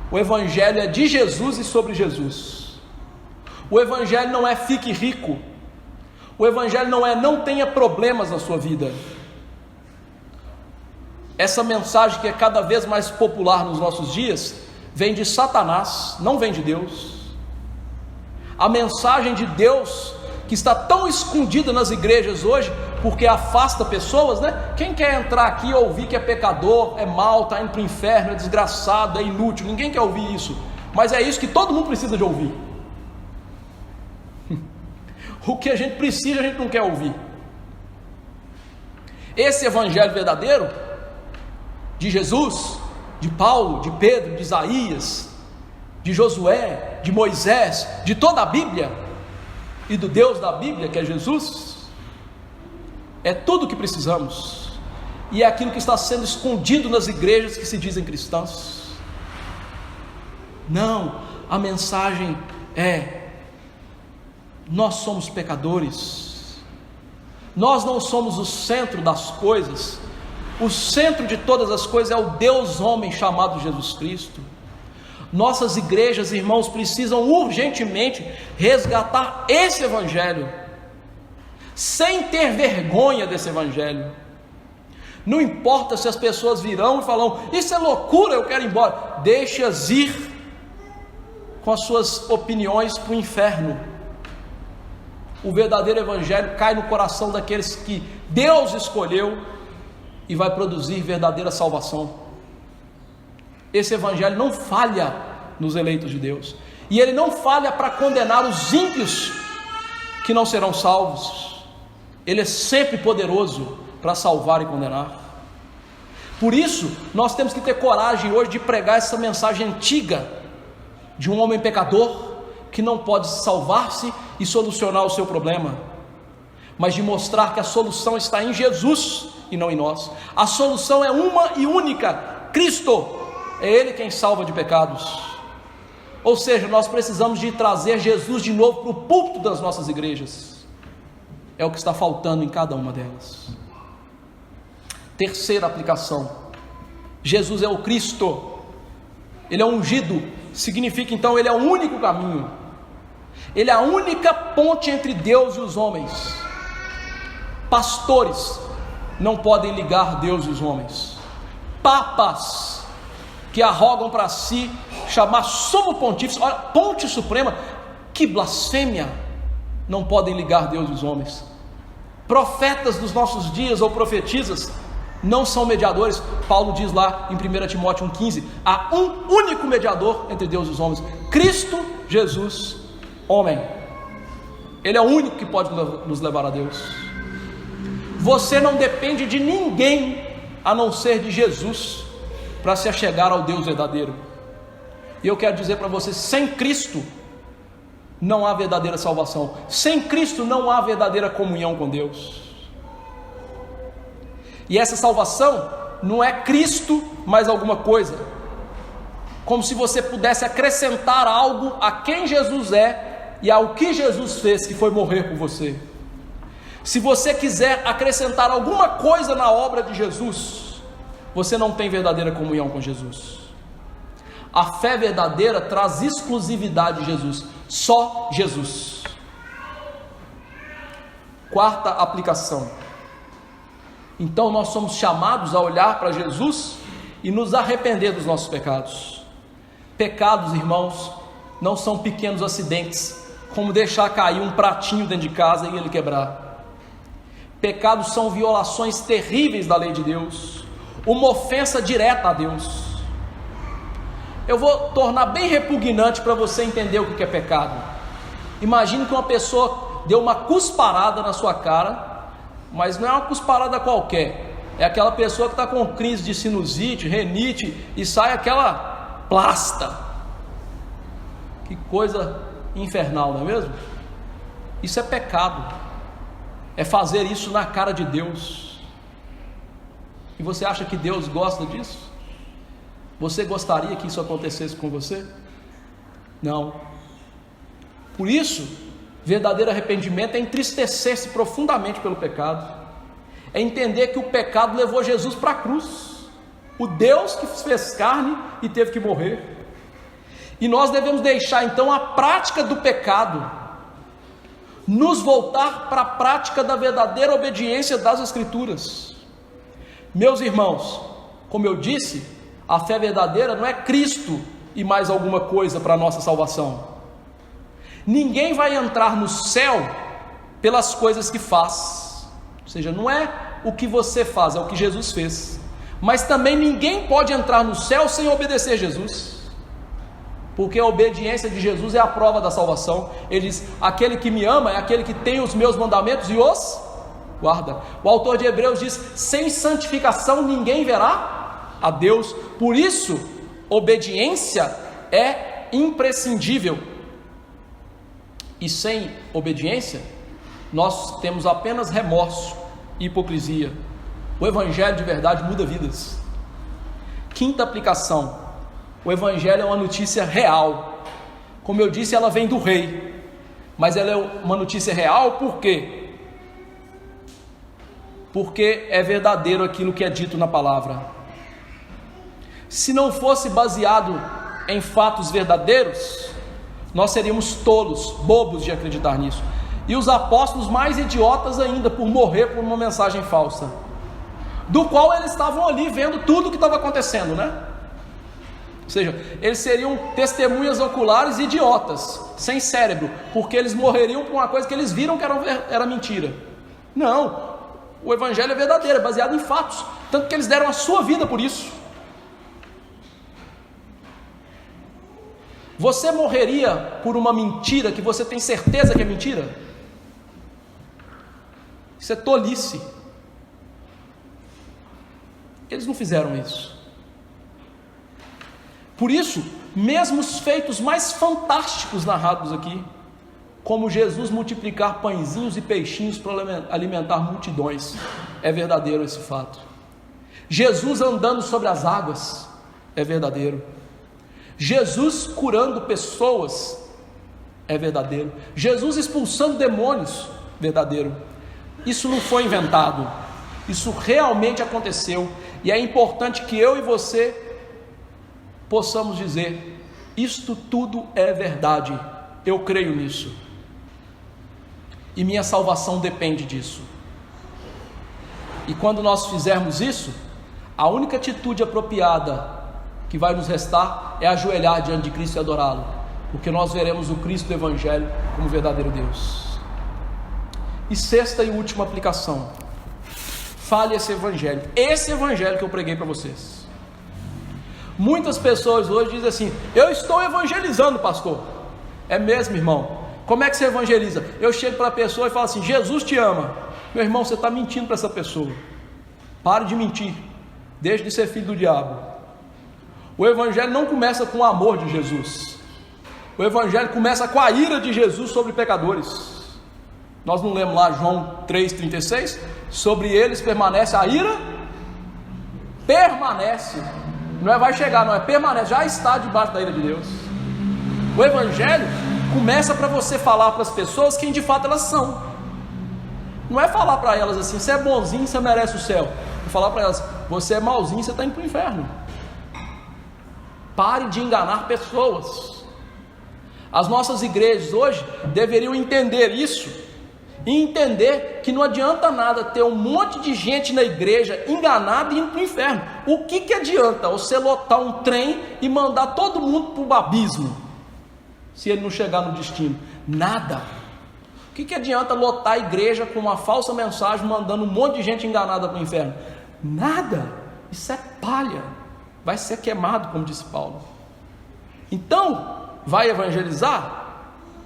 S1: o Evangelho é de Jesus e sobre Jesus. O Evangelho não é fique rico. O Evangelho não é não tenha problemas na sua vida. Essa mensagem que é cada vez mais popular nos nossos dias vem de Satanás, não vem de Deus. A mensagem de Deus que está tão escondida nas igrejas hoje, porque afasta pessoas, né? Quem quer entrar aqui e ouvir que é pecador, é mau, está indo para o inferno, é desgraçado, é inútil? Ninguém quer ouvir isso, mas é isso que todo mundo precisa de ouvir. O que a gente precisa, a gente não quer ouvir. Esse evangelho verdadeiro de Jesus, de Paulo, de Pedro, de Isaías, de Josué, de Moisés, de toda a Bíblia e do Deus da Bíblia, que é Jesus, é tudo o que precisamos, e é aquilo que está sendo escondido nas igrejas que se dizem cristãs. Não, a mensagem é: nós somos pecadores, nós não somos o centro das coisas, o centro de todas as coisas é o Deus homem chamado Jesus Cristo. Nossas igrejas, irmãos, precisam urgentemente resgatar esse evangelho, sem ter vergonha desse evangelho. Não importa se as pessoas virão e falam: isso é loucura, eu quero ir embora. Deixa-as ir com as suas opiniões para o inferno. O verdadeiro evangelho cai no coração daqueles que Deus escolheu e vai produzir verdadeira salvação. Esse evangelho não falha nos eleitos de Deus, e ele não falha para condenar os ímpios que não serão salvos. Ele é sempre poderoso para salvar e condenar. Por isso nós temos que ter coragem hoje de pregar essa mensagem antiga de um homem pecador que não pode salvar-se e solucionar o seu problema, mas de mostrar que a solução está em Jesus e não em nós. A solução é uma e única: Cristo. É Ele quem salva de pecados. Ou seja, nós precisamos de trazer Jesus de novo para o púlpito das nossas igrejas. É o que está faltando em cada uma delas. Terceira aplicação: Jesus é o Cristo. Ele é ungido, significa então Ele é o único caminho. Ele é a única ponte entre Deus e os homens. Pastores não podem ligar Deus e os homens. Papas que arrogam para si chamar sumo pontífice, olha, ponte suprema, que blasfêmia, não podem ligar Deus e os homens. Profetas dos nossos dias ou profetisas não são mediadores. Paulo diz lá em 1 Timóteo 1,15: há um único mediador entre Deus e os homens, Cristo Jesus, homem. Ele é o único que pode nos levar a Deus. Você não depende de ninguém a não ser de Jesus para se achegar ao Deus verdadeiro. E eu quero dizer para você: sem Cristo não há verdadeira salvação, sem Cristo não há verdadeira comunhão com Deus. E essa salvação não é Cristo mais alguma coisa, como se você pudesse acrescentar algo a quem Jesus é e ao que Jesus fez, que foi morrer por você. Se você quiser acrescentar alguma coisa na obra de Jesus, você não tem verdadeira comunhão com Jesus. A fé verdadeira traz exclusividade de Jesus, só Jesus. Quarta aplicação: então nós somos chamados a olhar para Jesus e nos arrepender dos nossos pecados. Pecados, irmãos, não são pequenos acidentes, como deixar cair um pratinho dentro de casa e ele quebrar. Pecados são violações terríveis da lei de Deus, uma ofensa direta a Deus. Eu vou tornar bem repugnante para você entender o que é pecado. Imagine que uma pessoa deu uma cusparada na sua cara, mas não é uma cusparada qualquer, é aquela pessoa que está com crise de sinusite, renite, e sai aquela plasta. Que coisa infernal, não é mesmo? Isso é pecado, é fazer isso na cara de Deus. E você acha que Deus gosta disso? Você gostaria que isso acontecesse com você? Não. Por isso, verdadeiro arrependimento é entristecer-se profundamente pelo pecado, é entender que o pecado levou Jesus para a cruz, o Deus que fez carne e teve que morrer. E nós devemos deixar então a prática do pecado, nos voltar para a prática da verdadeira obediência das Escrituras. Meus irmãos, como eu disse, a fé verdadeira não é Cristo e mais alguma coisa para a nossa salvação. Ninguém vai entrar no céu pelas coisas que faz, ou seja, não é o que você faz, é o que Jesus fez. Mas também ninguém pode entrar no céu sem obedecer a Jesus, porque a obediência de Jesus é a prova da salvação. Ele diz: aquele que me ama é aquele que tem os meus mandamentos e os guarda. O autor de Hebreus diz: sem santificação ninguém verá a Deus. Por isso, obediência é imprescindível, e sem obediência nós temos apenas remorso e hipocrisia. O evangelho de verdade muda vidas. Quinta aplicação: o evangelho é uma notícia real. Como eu disse, ela vem do rei, mas ela é uma notícia real. Por quê? Porque é verdadeiro aquilo que é dito na palavra. Se não fosse baseado em fatos verdadeiros, nós seríamos tolos, bobos de acreditar nisso, e os apóstolos mais idiotas ainda, por morrer por uma mensagem falsa, do qual eles estavam ali vendo tudo o que estava acontecendo, né? Ou seja, eles seriam testemunhas oculares idiotas, sem cérebro, porque eles morreriam por uma coisa que eles viram que era mentira. Não, o evangelho é verdadeiro, é baseado em fatos, tanto que eles deram a sua vida por isso. Você morreria por uma mentira que você tem certeza que é mentira? Isso é tolice. Eles não fizeram isso. Por isso, mesmo os feitos mais fantásticos narrados aqui, como Jesus multiplicar pãezinhos e peixinhos para alimentar multidões, é verdadeiro esse fato. Jesus andando sobre as águas, é verdadeiro. Jesus curando pessoas, é verdadeiro. Jesus expulsando demônios, verdadeiro. Isso não foi inventado, isso realmente aconteceu, e é importante que eu e você possamos dizer: isto tudo é verdade, eu creio nisso, e minha salvação depende disso. E quando nós fizermos isso, a única atitude apropriada que vai nos restar é ajoelhar diante de Cristo e adorá-lo, porque nós veremos o Cristo do Evangelho como verdadeiro Deus. E sexta e última aplicação: fale esse Evangelho que eu preguei para vocês. Muitas pessoas hoje dizem assim: eu estou evangelizando, pastor. É mesmo, irmão? Como é que você evangeliza? Eu chego para a pessoa e falo assim: Jesus te ama. Meu irmão, você está mentindo para essa pessoa. Pare de mentir, deixe de ser filho do diabo. O evangelho não começa com o amor de Jesus, o evangelho começa com a ira de Jesus sobre pecadores. Nós não lemos lá João 3,36? Sobre eles permanece a ira? Permanece, não é vai chegar, não é permanece, já está debaixo da ira de Deus. O evangelho começa para você falar para as pessoas quem de fato elas são. Não é falar para elas assim: você é bonzinho, você merece o céu. É falar para elas: você é malzinho, você está indo para o inferno. Pare de enganar pessoas. As nossas igrejas hoje deveriam entender isso, e entender que não adianta nada ter um monte de gente na igreja enganada e indo para o inferno. O que adianta você lotar um trem e mandar todo mundo para o abismo, se ele não chegar no destino? Nada. O que adianta lotar a igreja com uma falsa mensagem, mandando um monte de gente enganada para o inferno? Nada. Isso é palha, vai ser queimado, como disse Paulo. Então, vai evangelizar?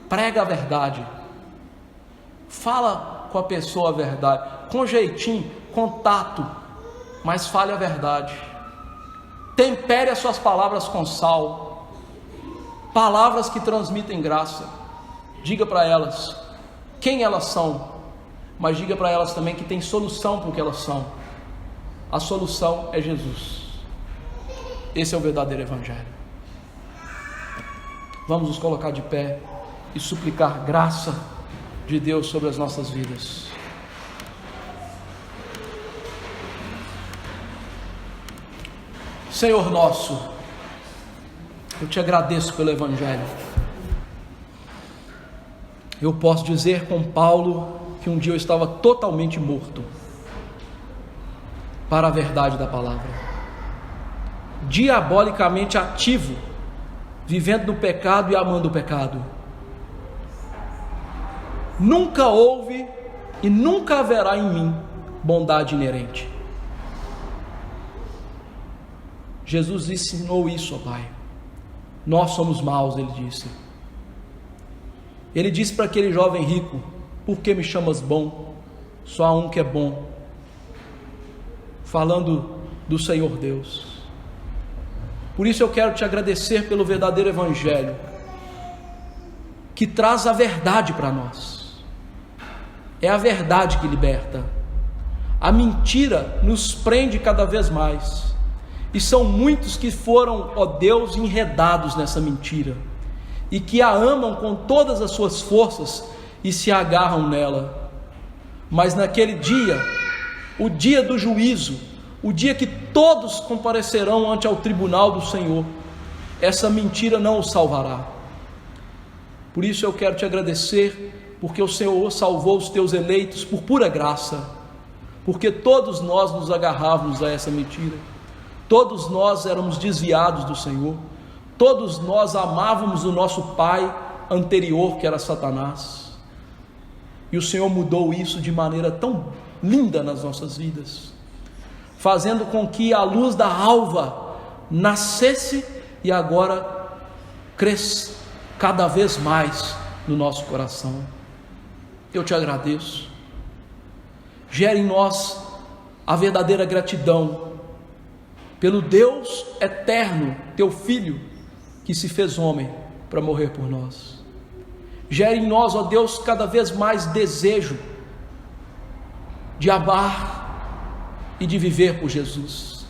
S1: Prega a verdade, fala com a pessoa a verdade, com jeitinho, com tato, mas fale a verdade. Tempere as suas palavras com sal, palavras que transmitem graça. Diga para elas quem elas são, mas diga para elas também que tem solução para o que elas são. A solução é Jesus. Esse é o verdadeiro evangelho. Vamos nos colocar de pé e suplicar graça de Deus sobre as nossas vidas. Senhor nosso, eu te agradeço pelo evangelho. Eu posso dizer com Paulo que um dia eu estava totalmente morto para a verdade da palavra, diabolicamente ativo, vivendo no pecado e amando o pecado.
S3: nunca houve e nunca haverá em mim bondade inerente. Jesus ensinou isso, ó Pai. Nós somos maus, ele disse. Ele disse para aquele jovem rico: por que me chamas bom? Só há um que é bom. Falando do Senhor Deus. Por isso eu quero te agradecer pelo verdadeiro Evangelho, que traz a verdade para nós. É a verdade que liberta. A mentira nos prende cada vez mais. E são muitos que foram, ó Deus, enredados nessa mentira, e que a amam com todas as suas forças e se agarram nela. Mas naquele dia, o dia do juízo, o dia que todos comparecerão ante ao tribunal do Senhor, essa mentira não os salvará. Por isso eu quero te agradecer, porque o Senhor salvou os teus eleitos por pura graça, porque todos nós nos agarrávamos a essa mentira, todos nós éramos desviados do Senhor, todos nós amávamos o nosso pai anterior, que era Satanás, e o Senhor mudou isso de maneira tão linda nas nossas vidas, fazendo com que a luz da alva nascesse e agora cresça cada vez mais no nosso coração. Eu te agradeço. Gere em nós a verdadeira gratidão pelo Deus eterno, teu Filho, que se fez homem para morrer por nós. Gere em nós, ó Deus, cada vez mais desejo de amar e de viver por Jesus.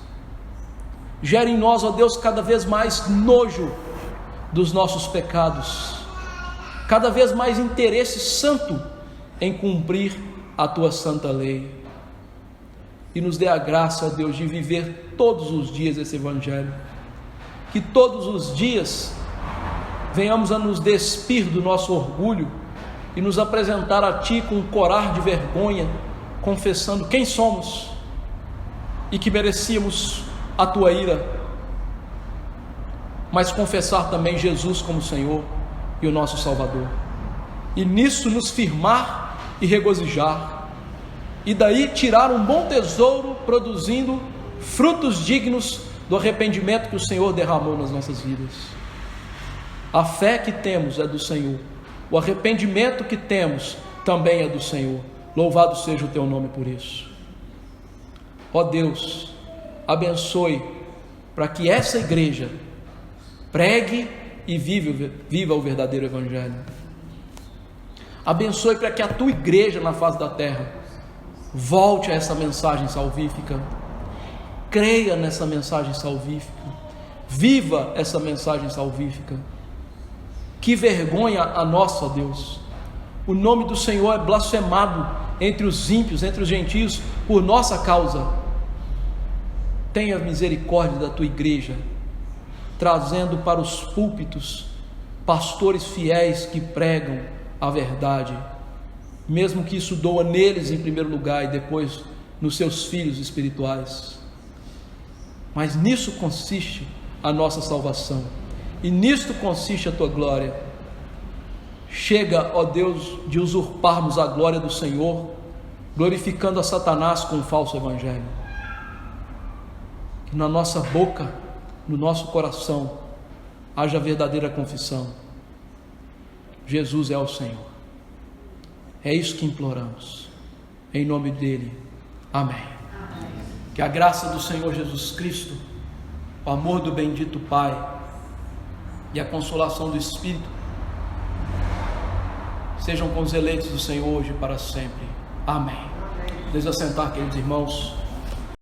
S3: Gere em nós, ó Deus, cada vez mais nojo dos nossos pecados, cada vez mais interesse santo em cumprir a tua santa lei, e nos dê a graça, ó Deus, de viver todos os dias esse Evangelho, que todos os dias venhamos a nos despir do nosso orgulho e nos apresentar a Ti com um corar de vergonha, confessando quem somos e que merecíamos a Tua ira, mas confessar também Jesus como Senhor e o nosso Salvador, e nisso nos firmar e regozijar, e daí tirar um bom tesouro, produzindo frutos dignos do arrependimento que o Senhor derramou nas nossas vidas. A fé que temos é do Senhor, o arrependimento que temos também é do Senhor. Louvado seja o teu nome por isso. Ó Deus, abençoe para que essa igreja pregue e viva o verdadeiro Evangelho. Abençoe para que a tua igreja na face da terra volte a essa mensagem salvífica, creia nessa mensagem salvífica, viva essa mensagem salvífica. Que vergonha a nossa, Deus! O nome do Senhor é blasfemado entre os ímpios, entre os gentios, por nossa causa. Tenha misericórdia da tua igreja, trazendo para os púlpitos pastores fiéis que pregam a verdade, mesmo que isso doa neles em primeiro lugar e depois nos seus filhos espirituais. Mas nisso consiste a nossa salvação, e nisto consiste a tua glória. Chega, ó Deus, de usurparmos a glória do Senhor, glorificando a Satanás com um falso evangelho. Que na nossa boca, no nosso coração, haja verdadeira confissão: Jesus é o Senhor. É isso que imploramos, em nome dele, amém. Que a graça do Senhor Jesus Cristo, o amor do bendito Pai e a consolação do Espírito sejam com os eleitos do Senhor hoje e para sempre, amém. Deixe assentar, queridos irmãos.